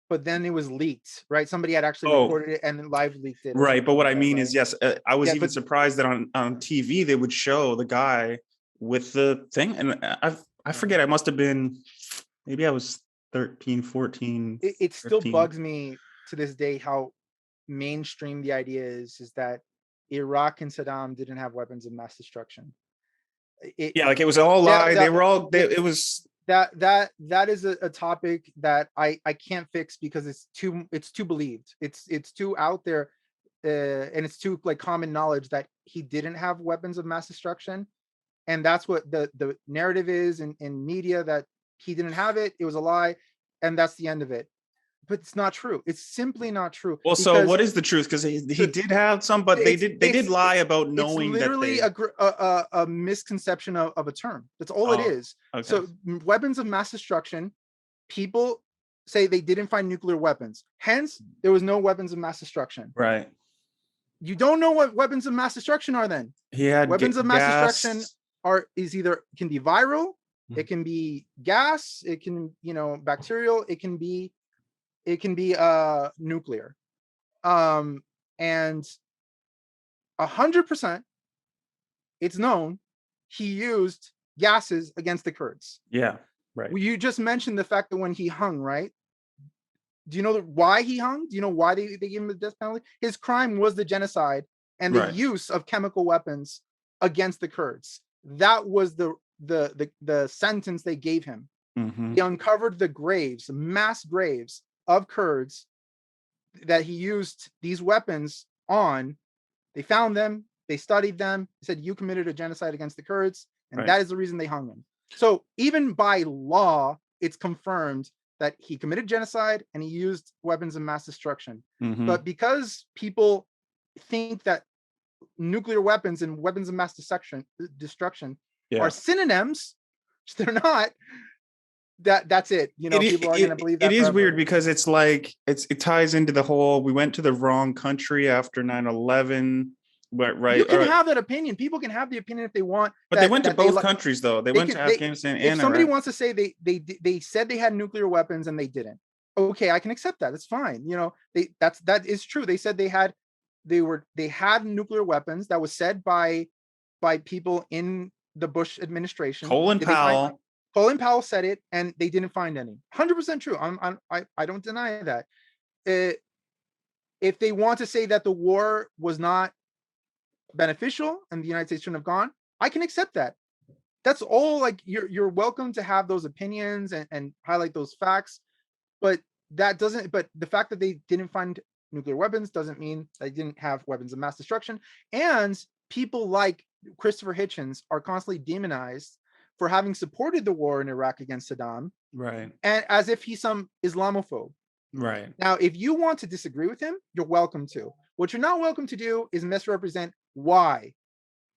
but then it was leaked, right? Somebody had actually recorded it and then live leaked it. Right, but what I mean is, yes, I was even but surprised that on TV they would show the guy with the thing, and I forget, I must have been, maybe I was 13, 14, it still 15. bugs me to this day how mainstream the idea is that Iraq and Saddam didn't have weapons of mass destruction. Yeah, like it was all lie. They were all. It was that is a topic that I can't fix because it's too believed. It's too out there, and it's too like common knowledge that he didn't have weapons of mass destruction, and that's what the narrative is in media, that he didn't have it. It was a lie, and that's the end of it. But it's not true. It's simply not true. well. So what is the truth? Because he did have some, but they did lie about knowing it's literally that a misconception of a term. That's all it is. Okay. So weapons of mass destruction, people say they didn't find nuclear weapons. Hence, there was no weapons of mass destruction. Right. You don't know what weapons of mass destruction are then. He had weapons of mass destruction is either can be viral, it can be gas, it can, bacterial, it can be nuclear. And 100% it's known he used gases against the Kurds. Yeah, right. Well, you just mentioned the fact that when he hung, right? Do you know why he hung? Do you know why they gave him the death penalty? His crime was the genocide and the use of chemical weapons against the Kurds. That was the sentence they gave him. Mm-hmm. He uncovered the graves, mass graves of Kurds that he used these weapons on. They found them, they studied them, said you committed a genocide against the Kurds, and that is the reason they hung him. So even by law, it's confirmed that he committed genocide and he used weapons of mass destruction. Mm-hmm. But because people think that nuclear weapons and weapons of mass destruction are synonyms, which they're not, that's it. People are going to believe that. It is weird because it's like it ties into the whole we went to the wrong country after 9/11. Right. You can have that opinion. People can have the opinion if they want. But they went to both countries though. They went to Afghanistan and Iraq. If somebody wants to say they said they had nuclear weapons and they didn't, okay, I can accept that. It's fine. That is true. They said they had nuclear weapons. That was said by people in the Bush administration. Colin Powell said it, and they didn't find any. 100% true. I don't deny that. If they want to say that the war was not beneficial and the United States shouldn't have gone, I can accept that. That's all. Like you're welcome to have those opinions and highlight those facts, but that doesn't. But the fact that they didn't find nuclear weapons doesn't mean they didn't have weapons of mass destruction. And people like Christopher Hitchens are constantly demonized for having supported the war in Iraq against Saddam, right? And as if he's some Islamophobe. Right. Now, if you want to disagree with him, you're welcome to. What you're not welcome to do is misrepresent why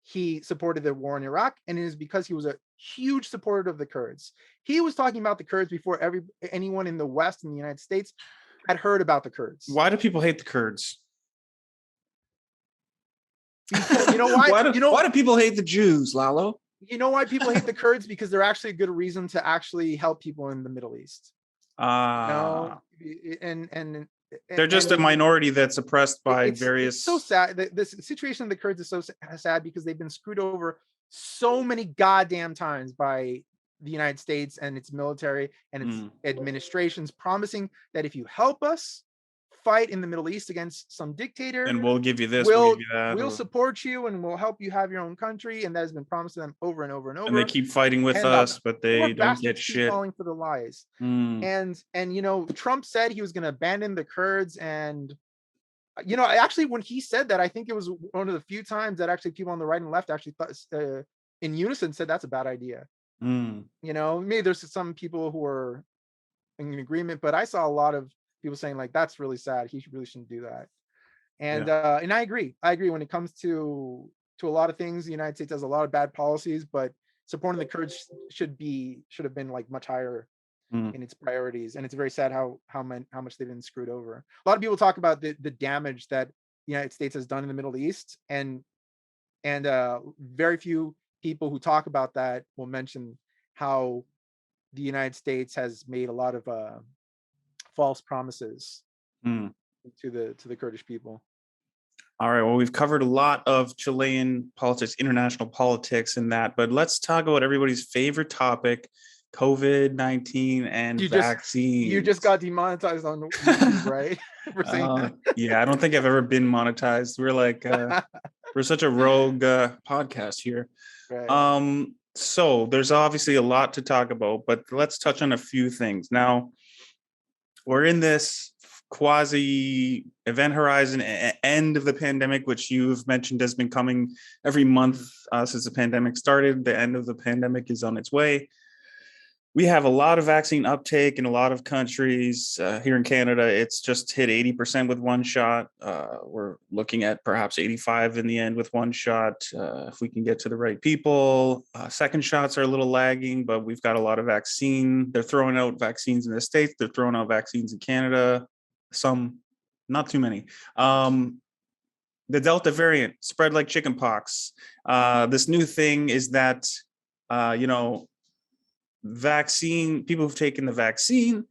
he supported the war in Iraq, and it is because he was a huge supporter of the Kurds. He was talking about the Kurds before anyone in the West in the United States had heard about the Kurds. Why do people hate the Kurds? You know why? Why do people hate the Jews, Lalo? You know why people hate the Kurds? Because they're actually a good reason to actually help people in the Middle East. And they're just a minority that's oppressed by various. It's so sad. The situation of the Kurds is so sad because they've been screwed over so many goddamn times by the United States and its military and its administrations, promising that if you help us fight in the Middle East against some dictator, and we'll give you this, we'll give you that, we'll support you and we'll help you have your own country, and that has been promised to them over and over and over. And they keep fighting with us, but they don't get shit. Falling for the lies. And Trump said he was going to abandon the Kurds, and actually when he said that, I think it was one of the few times that actually people on the right and left actually thought in unison said that's a bad idea. Maybe there's some people who are in agreement, but I saw a lot of people saying like that's really sad. He really shouldn't do that. And and I agree. When it comes to a lot of things, the United States has a lot of bad policies, but supporting the Kurds should have been like much higher in its priorities. And it's very sad how much they've been screwed over. A lot of people talk about the damage that the United States has done in the Middle East, and very few people who talk about that will mention how the United States has made a lot of false promises Hmm. to the Kurdish people. All right. Well, we've covered a lot of Chilean politics, international politics, and that. But let's talk about everybody's favorite topic: COVID-19 and vaccines. You just got demonetized on YouTube, right? For saying that. Yeah, I don't think I've ever been monetized. We're like we're such a rogue podcast here. Right. So there's obviously a lot to talk about, but let's touch on a few things. Now, we're in this quasi event horizon end of the pandemic, which you've mentioned has been coming every month since the pandemic started. The end of the pandemic is on its way. We have a lot of vaccine uptake in a lot of countries. Here in Canada, it's just hit 80% with one shot. We're looking at perhaps 85 in the end with one shot, if we can get to the right people. Second shots are a little lagging, but we've got a lot of vaccine. They're throwing out vaccines in the States. They're throwing out vaccines in Canada. Some, not too many. The Delta variant spread like chickenpox. This new thing is that, people who've taken the vaccine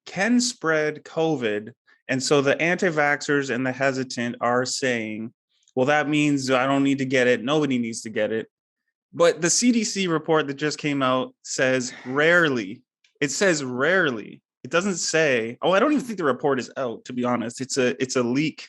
can spread COVID. And so the anti-vaxxers and the hesitant are saying, well, that means I don't need to get it. Nobody needs to get it. But the CDC report that just came out says rarely. It says rarely. It doesn't say, I don't even think the report is out, to be honest. It's a leak.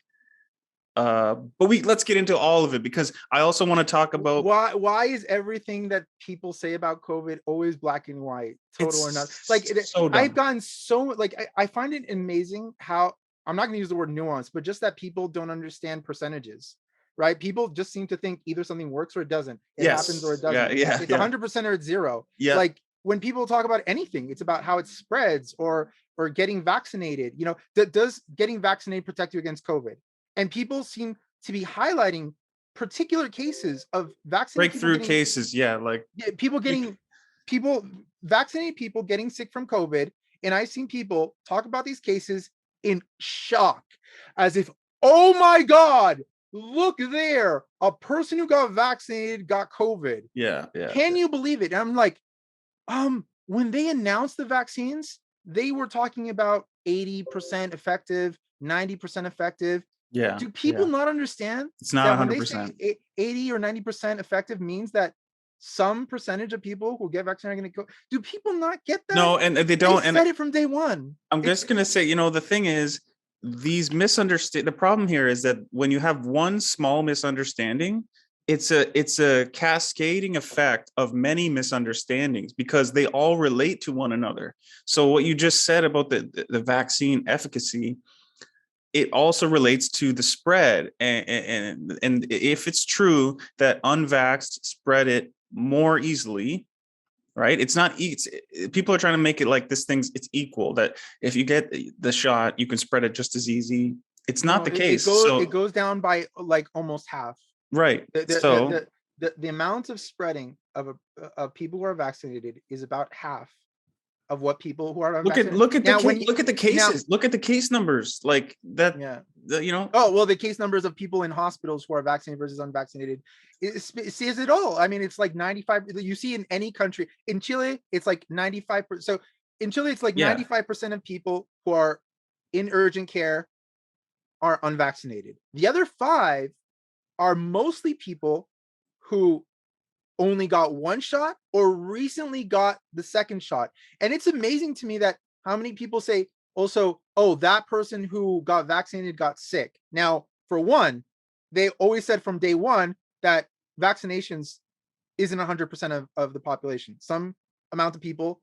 But let's get into all of it, because I also want to talk about why is everything that people say about COVID always black and white, total or not? Like so I've gotten so like I find it amazing how, I'm not going to use the word nuance, but just that people don't understand percentages, right? People just seem to think either something works or it doesn't. It happens or it doesn't. Yeah, it's 100% or it's zero. Yeah. Like when people talk about anything, it's about how it spreads or getting vaccinated. Does getting vaccinated protect you against COVID? And people seem to be highlighting particular cases of vaccinated breakthrough cases. Yeah, like vaccinated people getting sick from COVID. And I've seen people talk about these cases in shock, as if, oh my God, look there, a person who got vaccinated got COVID. Yeah. Can you believe it? And I'm like, when they announced the vaccines, they were talking about 80% effective, 90% effective. Yeah. Do people not understand? It's not 100%. 80 or 90% effective means that some percentage of people who get vaccinated are going to go. Do people not get that? No, and they don't. They said it from day one. I'm just going to say, the thing is, these the problem here is that when you have one small misunderstanding, it's a cascading effect of many misunderstandings, because they all relate to one another. So what you just said about the vaccine efficacy, it also relates to the spread. And if it's true that unvaxxed spread it more easily, right? It's not, people are trying to make it like this thing's, it's equal, that if you get the shot, you can spread it just as easy. It's not the case. It goes down by like almost half. Right. The amount of spreading of people who are vaccinated is about half of what people who are unvaccinated. Look at the cases. Look at the case numbers, like that. Yeah. Oh well, the case numbers of people in hospitals who are vaccinated versus unvaccinated says it all. I mean, it's like 95. You see in any country. In Chile, it's like 95%. So in Chile, it's like 95% of people who are in urgent care are unvaccinated. The other 5 are mostly people who only got one shot or recently got the second shot. And it's amazing to me that how many people say also, oh, that person who got vaccinated got sick. Now, for one, they always said from day one that vaccinations isn't 100% of the population. Some amount of people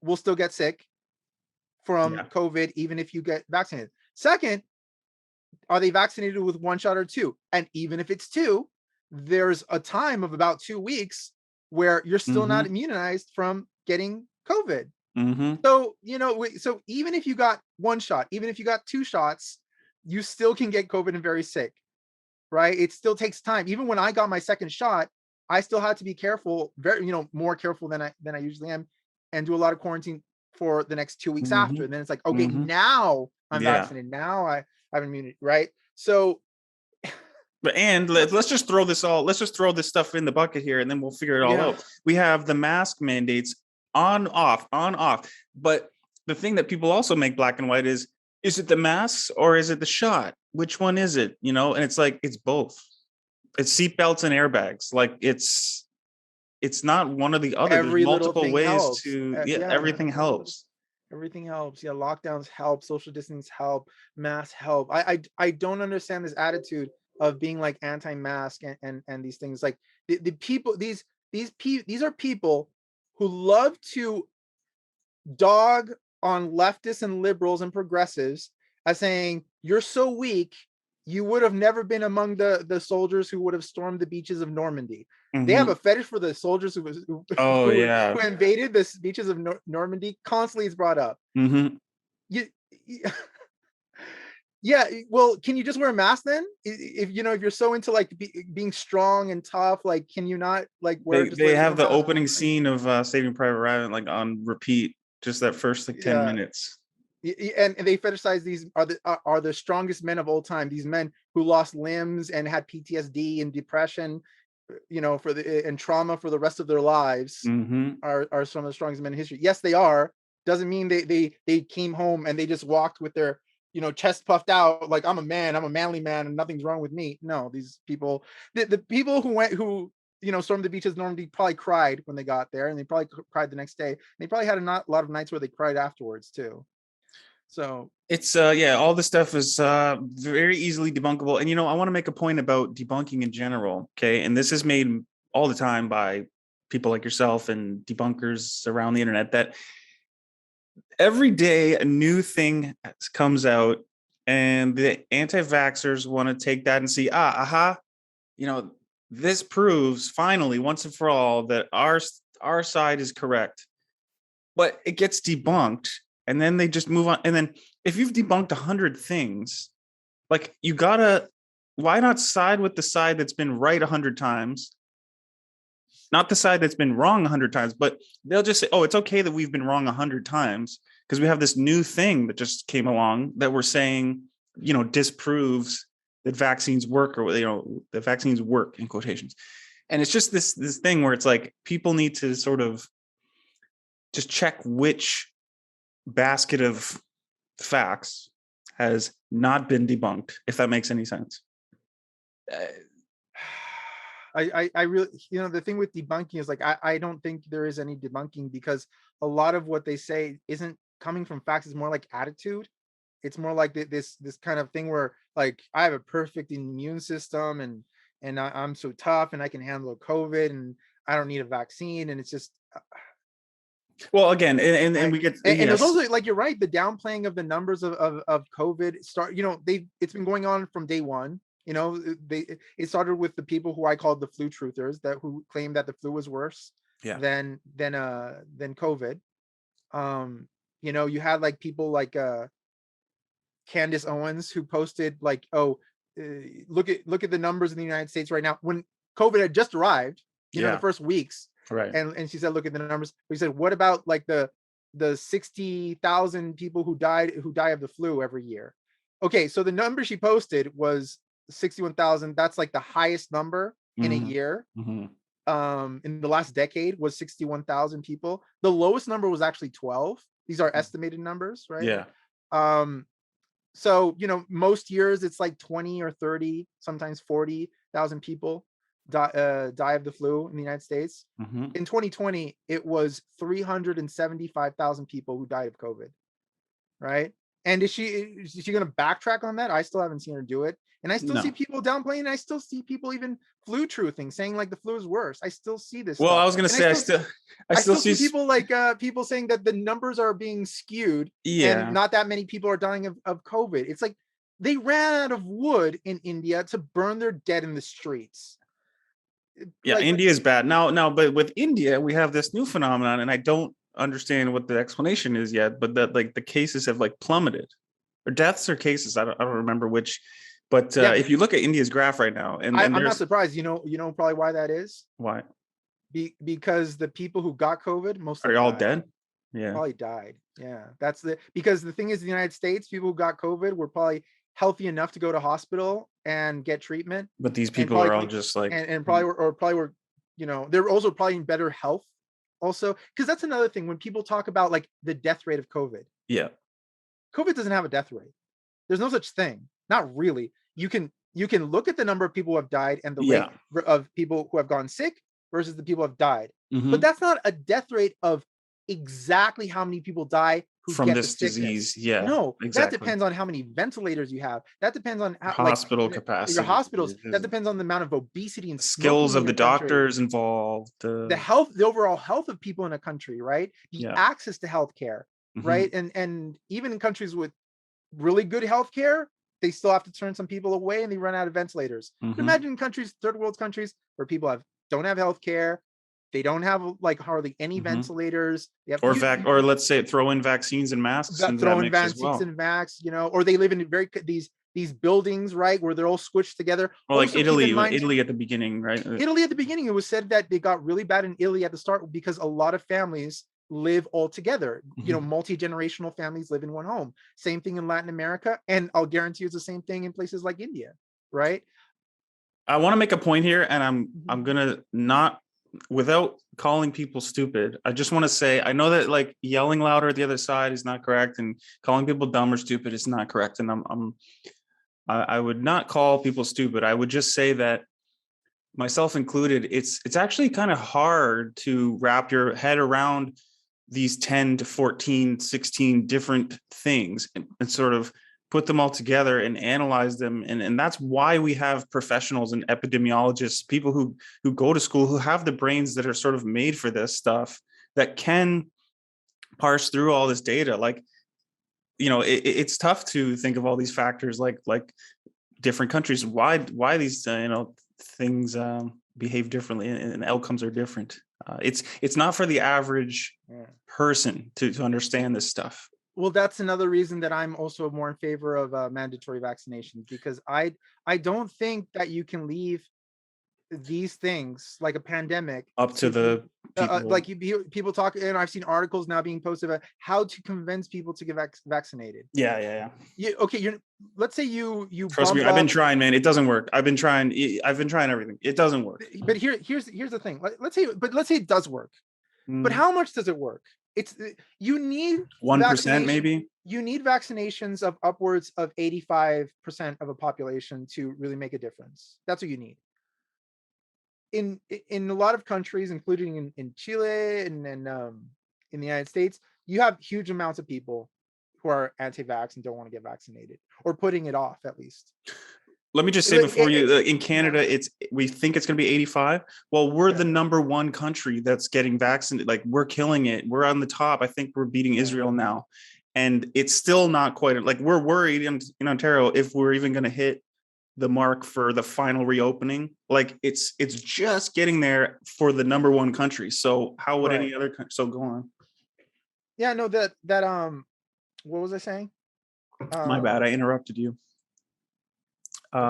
will still get sick from COVID, even if you get vaccinated. Second, are they vaccinated with one shot or 2? And even if it's 2, there's a time of about 2 weeks where you're still not immunized from getting COVID. So, so even if you got one shot, even if you got 2 shots, you still can get COVID and very sick, right? It still takes time. Even when I got my second shot, I still had to be careful, very, more careful than I usually am, and do a lot of quarantine for the next 2 weeks after. And then it's like, okay, now I'm vaccinated. Now I have immunity, right? So, and let's just throw this stuff in the bucket here, and then we'll figure it all out. We have the mask mandates on off. But the thing that people also make black and white is it the masks or is it the shot? Which one is it? You know, and it's like, it's both. It's seatbelts and airbags. Like it's not one or the other. There's Every little multiple thing ways helps. to, Yeah, everything helps. everything helps. Yeah, lockdowns help, social distance help, masks help. I don't understand this attitude of being like anti-mask and these things. Like the people, these are people who love to dog on leftists and liberals and progressives as saying, you're so weak, you would have never been among the soldiers who would have stormed the beaches of Normandy. They have a fetish for the soldiers who invaded the beaches of Normandy. Constantly is brought up. You, yeah, well, can you just wear a mask then? If you know, if you're so into like being strong and tough, like, can you not like wear? They have the opening scene of Saving Private Ryan like on repeat, just that first like 10 minutes. And they fetishize these are the strongest men of all time. These men who lost limbs and had PTSD and depression, you know, and trauma for the rest of their lives, are some of the strongest men in history. Yes, they are. Doesn't mean they came home and they just walked with their, you know, chest puffed out like, I'm a man, I'm a manly man, and nothing's wrong with me. No, these people, the people who you know, stormed the beaches of Normandy probably cried when they got there, and they probably cried the next day. They probably had a lot of nights where they cried afterwards too. So it's all this stuff is very easily debunkable. And you know, I want to make a point about debunking in general. Okay. And this is made all the time by people like yourself and debunkers around the internet, that every day a new thing comes out and the anti-vaxxers want to take that and see, you know, this proves finally once and for all that our side is correct. But it gets debunked and then they just move on. And then if you've debunked 100 things, like, why not side with the side that's been right 100 times? Not the side that's been wrong 100 times, but they'll just say, oh, it's okay that we've been wrong 100 times because we have this new thing that just came along that we're saying, you know, disproves that vaccines work, or, you know, the vaccines work in quotations. And it's just this thing where it's like, people need to sort of just check which basket of facts has not been debunked, if that makes any sense. I really, you know, the thing with debunking is like, I don't think there is any debunking, because a lot of what they say isn't coming from facts. It's more like attitude. It's more like this kind of thing where, like, I have a perfect immune system and I'm so tough and I can handle COVID and I don't need a vaccine. And it's just, well, again, and we get, and there's also, like, you're right, the downplaying of the numbers of COVID you know, it's been going on from day one. You know, it started with the people who I called the flu truthers, who claimed that the flu was worse than COVID. You know, you had like people like Candace Owens, who posted like, oh, look at the numbers in the United States right now, when COVID had just arrived, you know, the first weeks. Right. And she said, look at the numbers. We said, what about like the 60,000 people who die of the flu every year? Okay, so the number she posted was 61,000. That's like the highest number in a year. In the last decade was 61,000 people. The lowest number was actually 12. These are estimated numbers, right? Yeah. So, you know, most years it's like 20 or 30, sometimes 40,000 people die of the flu in the United States. In 2020, it was 375,000 people who died of COVID, right? And is she going to backtrack on that? I still haven't seen her do it. And I still see people downplaying, and I still see people even flu truthing, saying like the flu is worse. I still see this. Well, stuff. I was going to say, I still see people like people saying that the numbers are being skewed, and not that many people are dying of COVID. It's like they ran out of wood in India to burn their dead in the streets. Yeah, like, India is bad now, but with India, we have this new phenomenon, and I don't understand what the explanation is yet, but that like the cases have like plummeted, or deaths or cases. I don't remember which. But if you look at India's graph right now, and I'm not surprised. You know probably why that is. Why? Because the people who got COVID are all dead. Yeah, probably died. Yeah, because the thing is, in the United States, people who got COVID were probably healthy enough to go to hospital and get treatment. But these people are all just like, and probably were, you know, they're also probably in better health. Also, because that's another thing when people talk about like the death rate of COVID. Yeah. COVID doesn't have a death rate. There's no such thing. Not really. You can look at the number of people who have died and the rate of people who have gone sick versus the people who have died. But that's not a death rate of exactly how many people die who from get this the sickness. disease. Yeah. No, Exactly. that depends on how many ventilators you have. That depends on how, Hospital like, capacity. your hospitals. That depends on the amount of obesity and skills smoking of in the your country. doctors involved. The health, the overall health of people in a country, right? The access to healthcare, right? And even in countries with really good healthcare, they still have to turn some people away and they run out of ventilators. But imagine in countries, third world countries, where people don't have healthcare, they don't have like hardly any ventilators. They have, or let's say throw in vaccines and masks. Throw in vaccines and masks, or they live in these buildings, right, where they're all squished together. Or like Italy at the beginning, right? Italy at the beginning, it was said that they got really bad in Italy at the start because a lot of families live all together. Multi-generational families live in one home. Same thing in Latin America, and I'll guarantee you it's the same thing in places like India, right? I want to make a point here, and I'm gonna not, without calling people stupid, I just want to say, I know that like yelling louder at the other side is not correct, and calling people dumb or stupid is not correct, and I would not call people stupid. I would just say that, myself included, it's actually kind of hard to wrap your head around these 10 to 14, 16 different things and sort of put them all together and analyze them. And that's why we have professionals and epidemiologists, people who go to school, who have the brains that are sort of made for this stuff, that can parse through all this data. Like, it's tough to think of all these factors, like different countries, why these things behave differently and outcomes are different. It's not for the average person to understand this stuff. Well, that's another reason that I'm also more in favor of mandatory vaccinations, because I don't think that you can leave these things like a pandemic up to the people. Like people talk, and I've seen articles now being posted about how to convince people to get vaccinated. Yeah. Let's say you trust me, I've been trying, man. It doesn't work. I've been trying everything. It doesn't work. But here's the thing. Let's say it does work. But how much does it work? You need 1% maybe. You need vaccinations of upwards of 85% of a population to really make a difference. That's what you need. In a lot of countries, including in Chile and in the United States, you have huge amounts of people who are anti-vax and don't want to get vaccinated, or putting it off at least. Let me just say before in Canada, we think it's going to be 85. Well, we're the number one country that's getting vaccinated. Like, we're killing it. We're on the top. I think we're beating Israel now. And it's still not quite, like, we're worried in Ontario if we're even going to hit the mark for the final reopening. Like, it's just getting there for the number one country. So how would any other country? So go on. Yeah, no, that what was I saying? My bad. I interrupted you.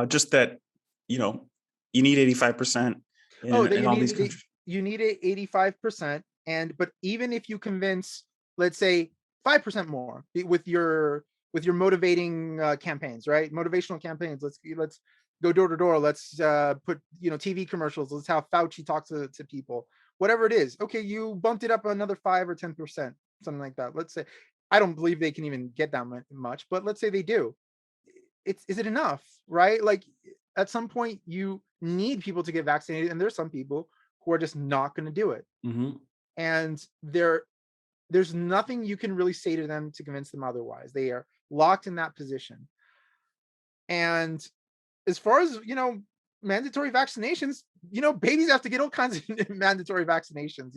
Just that, you need 85% in all these countries. You need 85%. But even if you convince, let's say 5% more with your motivating campaigns, right? Motivational campaigns. Let's go door to door. Let's put TV commercials. Let's have Fauci talk to people. Whatever it is. Okay, you bumped it up another 5 or 10%, something like that. Let's say, I don't believe they can even get that much, but let's say they do. Is it enough, right? Like, at some point you need people to get vaccinated, and there's some people who are just not going to do it. And there's nothing you can really say to them to convince them otherwise. They are locked in that position. And as far as mandatory vaccinations, babies have to get all kinds of mandatory vaccinations.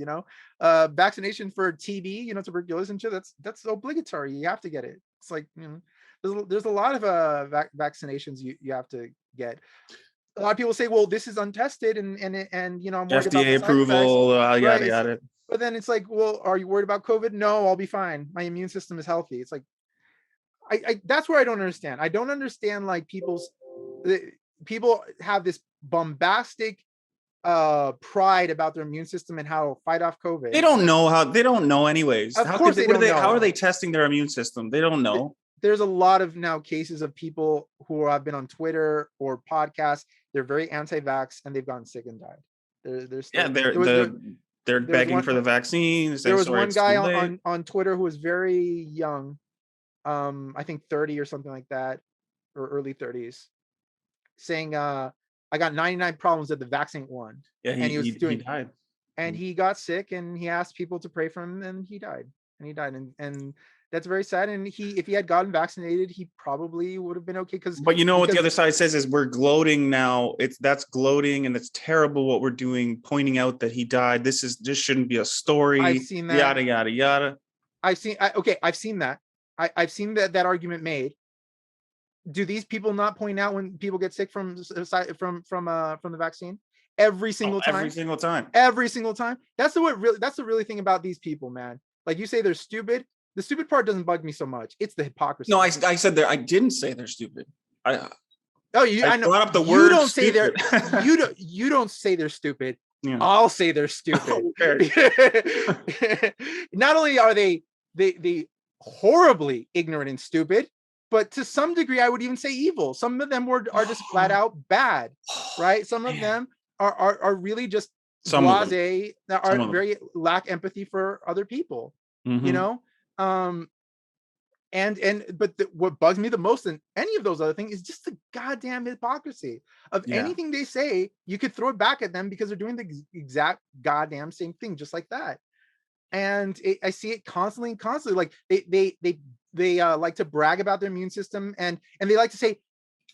Vaccination for TB, tuberculosis and shit, that's obligatory. You have to get it. It's like, there's a lot of vaccinations you have to get. A lot of people say, well, this is untested and I'm worried FDA about approval, yada. But then it's like, well, are you worried about COVID? No, I'll be fine. My immune system is healthy. It's like, I that's where I don't understand. I don't understand, like, people have this bombastic pride about their immune system and how to fight off COVID. They don't know anyways. Of course they don't know. How are they testing their immune system? They don't know. There's a lot of now cases of people who have been on Twitter or podcasts. They're very anti-vax and they've gotten sick and died. They're begging for the vaccines. There was one guy on Twitter who was very young, I think 30 or something like that, or early 30s, saying I got 99 problems that the vaccine won. Yeah, And he was he doing, died. and he got sick, and he asked people to pray for him, and he died. And that's very sad. And if he had gotten vaccinated, he probably would have been okay. But you know what the other side says is we're gloating now. That's gloating, and it's terrible what we're doing, pointing out that he died. This shouldn't be a story. I've seen that. Yada yada yada. I've seen that. I've seen that argument made. Do these people not point out when people get sick from the vaccine? Every single time. Every single time. That's the really thing about these people, man. Like, you say they're stupid. The stupid part doesn't bug me so much. It's the hypocrisy. No, I said I didn't say they're stupid. I know. Brought up the word. You don't say they're you don't say they're stupid. Yeah. I'll say they're stupid. Not only are they horribly ignorant and stupid, but to some degree, I would even say evil. Some of them are just flat out bad, right? Some of them are really just blasé, that are very lack empathy for other people. You know, what bugs me the most than any of those other things is just the goddamn hypocrisy of anything they say. You could throw it back at them because they're doing the exact goddamn same thing, just like that. And I see it constantly. Like they like to brag about their immune system, and they like to say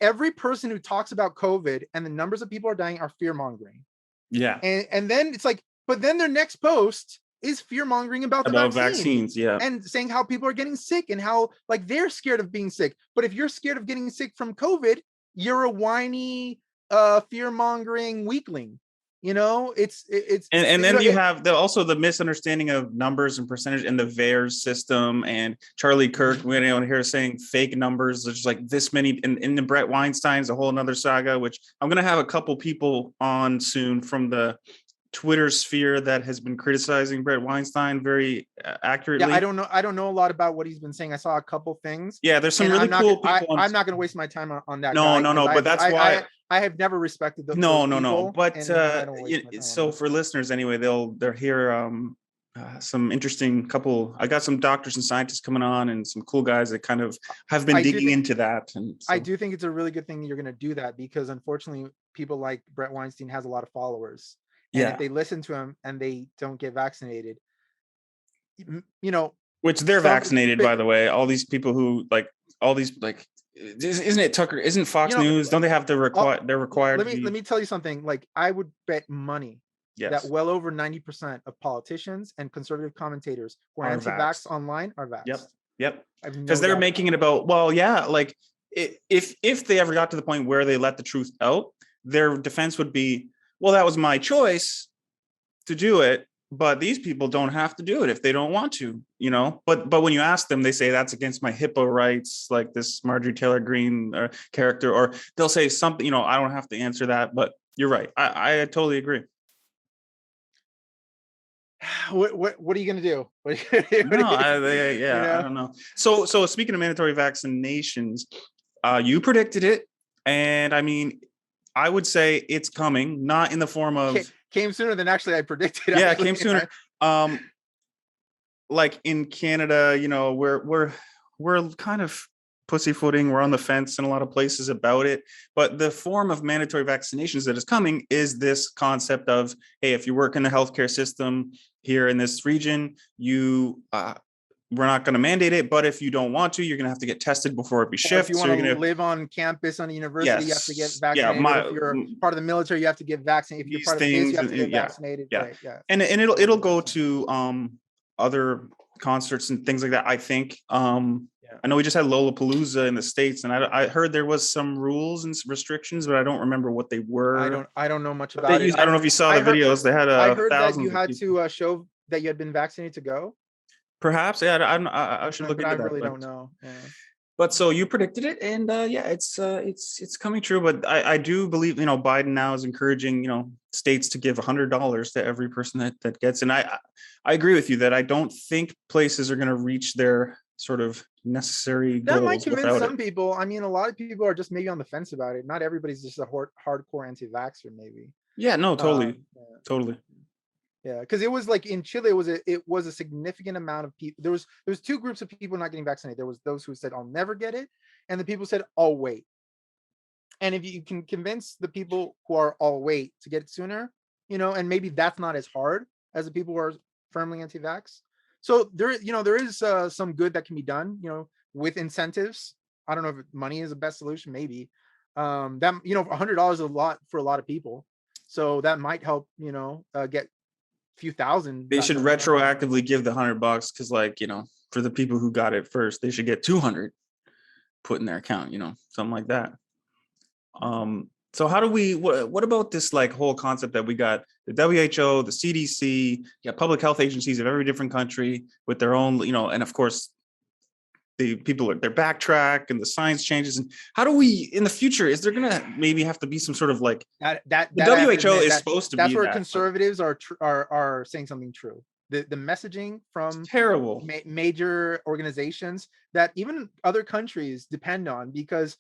every person who talks about COVID and the numbers of people are dying are fear mongering. Yeah. And then it's like, but then their next post is fear mongering about the vaccines, and saying how people are getting sick and how like they're scared of being sick. But if you're scared of getting sick from COVID, you're a whiny, fear mongering weakling. You know, it's and then you have also the misunderstanding of numbers and percentage and the VAERS system, and Charlie Kirk went on here saying fake numbers. There's like this many, and the Brett Weinstein's a whole another saga, which I'm going to have a couple people on soon from the Twitter sphere that has been criticizing Brett Weinstein very accurately. Yeah, I don't know a lot about what he's been saying. I saw a couple things. Yeah, there's some really cool people. I'm not going to waste my time on that. No, but that's why I have never respected them. No. But so for listeners anyway, they'll hear some interesting couple. I got some doctors and scientists coming on, and some cool guys that kind of have been digging into that. And so. I do think it's a really good thing that you're going to do that, because unfortunately, people like Brett Weinstein has a lot of followers. And if they listen to him and they don't get vaccinated, you know, which they're vaccinated, by the way, all these people who like all these like, isn't it Tucker? Isn't Fox News? Don't they have to require? They're required. Let me tell you something. Like, I would bet money that well over 90% of politicians and conservative commentators who are anti-vax online are vaxxed. Yep. Because they're making it about, like if they ever got to the point where they let the truth out, their defense would be, well, that was my choice to do it, but these people don't have to do it if they don't want to, you know. But when you ask them, they say that's against my HIPAA rights, like this Marjorie Taylor Greene character, or they'll say something, you know, I don't have to answer that. But you're right. I totally agree. What are you going to do? I don't know. So speaking of mandatory vaccinations, you predicted it, and I mean, I would say it's coming, not in the form of came sooner than actually I predicted. Yeah, it came sooner. Like in Canada, you know, we're kind of pussyfooting. We're on the fence in a lot of places about it. But the form of mandatory vaccinations that is coming is this concept of, hey, if you work in the healthcare system here in this region, we're not going to mandate it, but if you don't want to, you're going to have to get tested before every shift. If you want to live on campus on a university, you have to get vaccinated. If you're part of the military, you have to get vaccinated. If you're part of the space, you have to get vaccinated. Yeah. Right, yeah. And it'll go to other concerts and things like that, I think. I know we just had Lollapalooza in the States, and I heard there was some rules and restrictions, but I don't remember what they were. I don't know much about it. I don't know if you saw the videos. They had I heard that you had to show that you had been vaccinated to go. Perhaps, yeah. I should look into that. I really don't know. Yeah. But so you predicted it, and it's coming true. But I do believe, you know, Biden now is encouraging, you know, states to give $100 to every person that gets. And I agree with you that I don't think places are going to reach their sort of necessary goals. That might convince some people. I mean, a lot of people are just maybe on the fence about it. Not everybody's just a hardcore anti-vaxxer, maybe. Yeah. No. Totally. Totally. Yeah, because it was like in Chile, it was a significant amount of people. There was two groups of people not getting vaccinated. There was those who said I'll never get it, and the people who said I'll wait. And if you can convince the people who are all wait to get it sooner, and maybe that's not as hard as the people who are firmly anti-vax. So there is some good that can be done, with incentives. I don't know if money is the best solution, maybe. That $100 is a lot for a lot of people, so that might help, get a few thousand. They should retroactively give the $100 because, like, for the people who got it first, they should get 200 put in their account, something like that. So how do we, what about this like whole concept that we got the WHO, the CDC, public health agencies of every different country with their own, and of course the people, their backtrack and the science changes. And how do we, in the future, is there going to maybe have to be some sort of like, the WHO is supposed to be that's where conservatives are saying something true. The messaging from terrible major organizations that even other countries depend on, because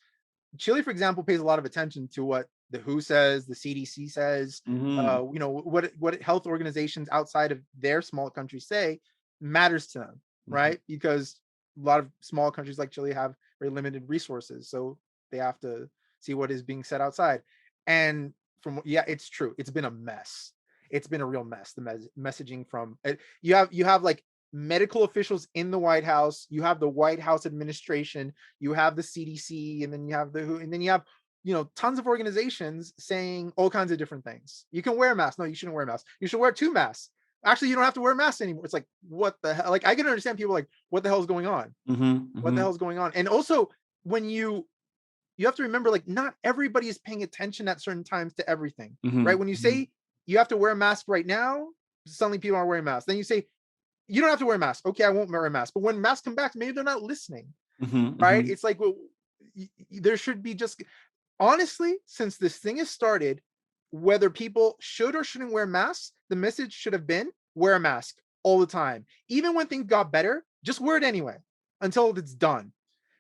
Chile, for example, pays a lot of attention to what the WHO says, the CDC says, what health organizations outside of their small countries say matters to them, right? Because a lot of small countries like Chile have very limited resources, so they have to see what is being said outside. And it's true. It's been a mess. It's been a real mess. The messaging from you have like medical officials in the White House, you have the White House administration, you have the CDC, and then you have the WHO, and then you have tons of organizations saying all kinds of different things. You can wear a mask. No, you shouldn't wear a mask. You should wear 2 masks. Actually, you don't have to wear masks anymore. It's like, what the hell? Like, I can understand people like, what the hell is going on? What the hell is going on? And also, when you have to remember, like, not everybody is paying attention at certain times to everything, right? When you say you have to wear a mask right now, suddenly people aren't wearing masks. Then you say you don't have to wear a mask. Okay, I won't wear a mask. But when masks come back, maybe they're not listening, right? It's like, well, there should be just, honestly, since this thing has started, whether people should or shouldn't wear masks, the message should have been wear a mask all the time. Even when things got better, just wear it anyway until it's done,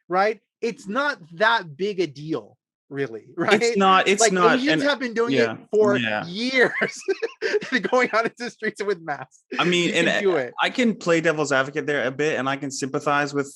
right? It's not that big a deal, really, right? It's not. Asians have been doing it for years, going out into the streets with masks. I mean, I can play devil's advocate there a bit, and I can sympathize with.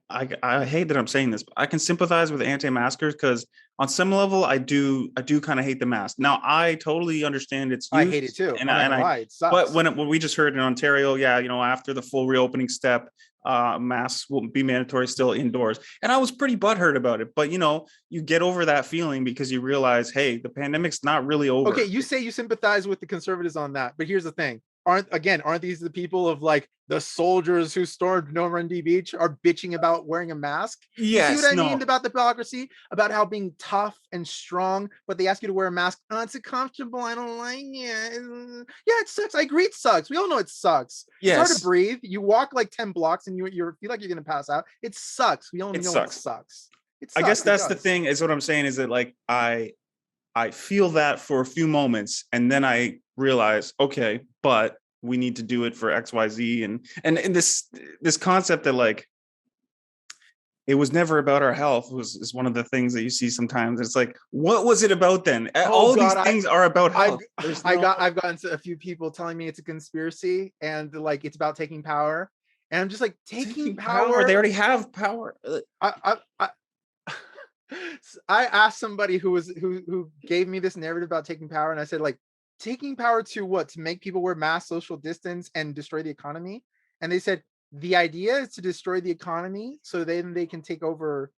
I hate that I'm saying this, but I can sympathize with anti-maskers because on some level, I do kind of hate the mask. Now, I totally understand its use. I hate it too. It sucks. But when we just heard in Ontario, after the full reopening step, masks will be mandatory still indoors. And I was pretty butthurt about it. But, you get over that feeling because you realize, hey, the pandemic's not really over. Okay, you say you sympathize with the conservatives on that. But here's the thing. Aren't these the people of like the soldiers who stormed Normandy Beach are bitching about wearing a mask? Yes, you see what I mean about the hypocrisy, about how being tough and strong, but they ask you to wear a mask. Oh, it's uncomfortable. I don't like it. Yeah, it sucks. I agree, it sucks. We all know it sucks. Yes. It's hard to breathe. You walk like 10 blocks and you feel like you're gonna pass out. It sucks. We all know it sucks. I guess that's the thing. Is what I'm saying is that like I feel that for a few moments, and then I realize, okay, but we need to do it for XYZ, and this concept that like it was never about our health is one of the things that you see sometimes. It's like, what was it about then? All these things are about health. I've gotten a few people telling me it's a conspiracy and like it's about taking power, and I'm just like, taking power? They already have power. I asked somebody who gave me this narrative about taking power, and I said, like, taking power to what? To make people wear masks, social distance, and destroy the economy? And they said the idea is to destroy the economy so then they can take over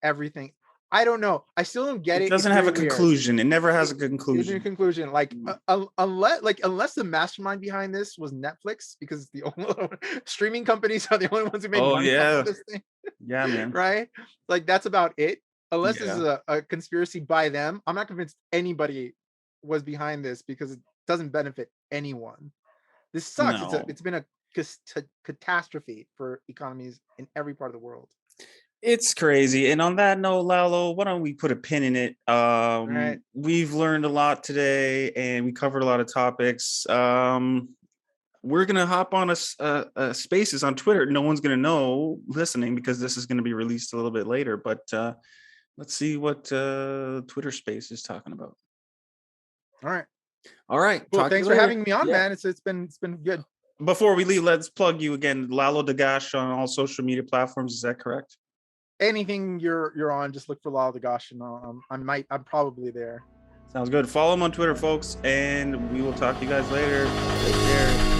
everything. I don't know. I still don't get it. It doesn't have a conclusion. It never has a conclusion. It isn't a conclusion. Like unless the mastermind behind this was Netflix, because the only streaming companies are the only ones who make money off of this thing. Yeah, man. Right? Like that's about it. Unless this is a conspiracy by them, I'm not convinced anybody was behind this, because it doesn't benefit anyone. This sucks. No. It's been a catastrophe for economies in every part of the world. It's crazy. And on that note, Lalo, why don't we put a pin in it? Right. We've learned a lot today, and we covered a lot of topics. We're going to hop on a Spaces on Twitter. No one's going to know listening, because this is going to be released a little bit later. But let's see what Twitter Space is talking about. All right. All right. Cool. Talk to Thanks you for later. having me on, Yeah. man. It's been good. Before we leave, let's plug you again. Lalo Dagach on all social media platforms. Is that correct? Anything you're on, just look for Lalo Dagach, and I'm probably there. Sounds good. Follow him on Twitter, folks, and we will talk to you guys later. Take care.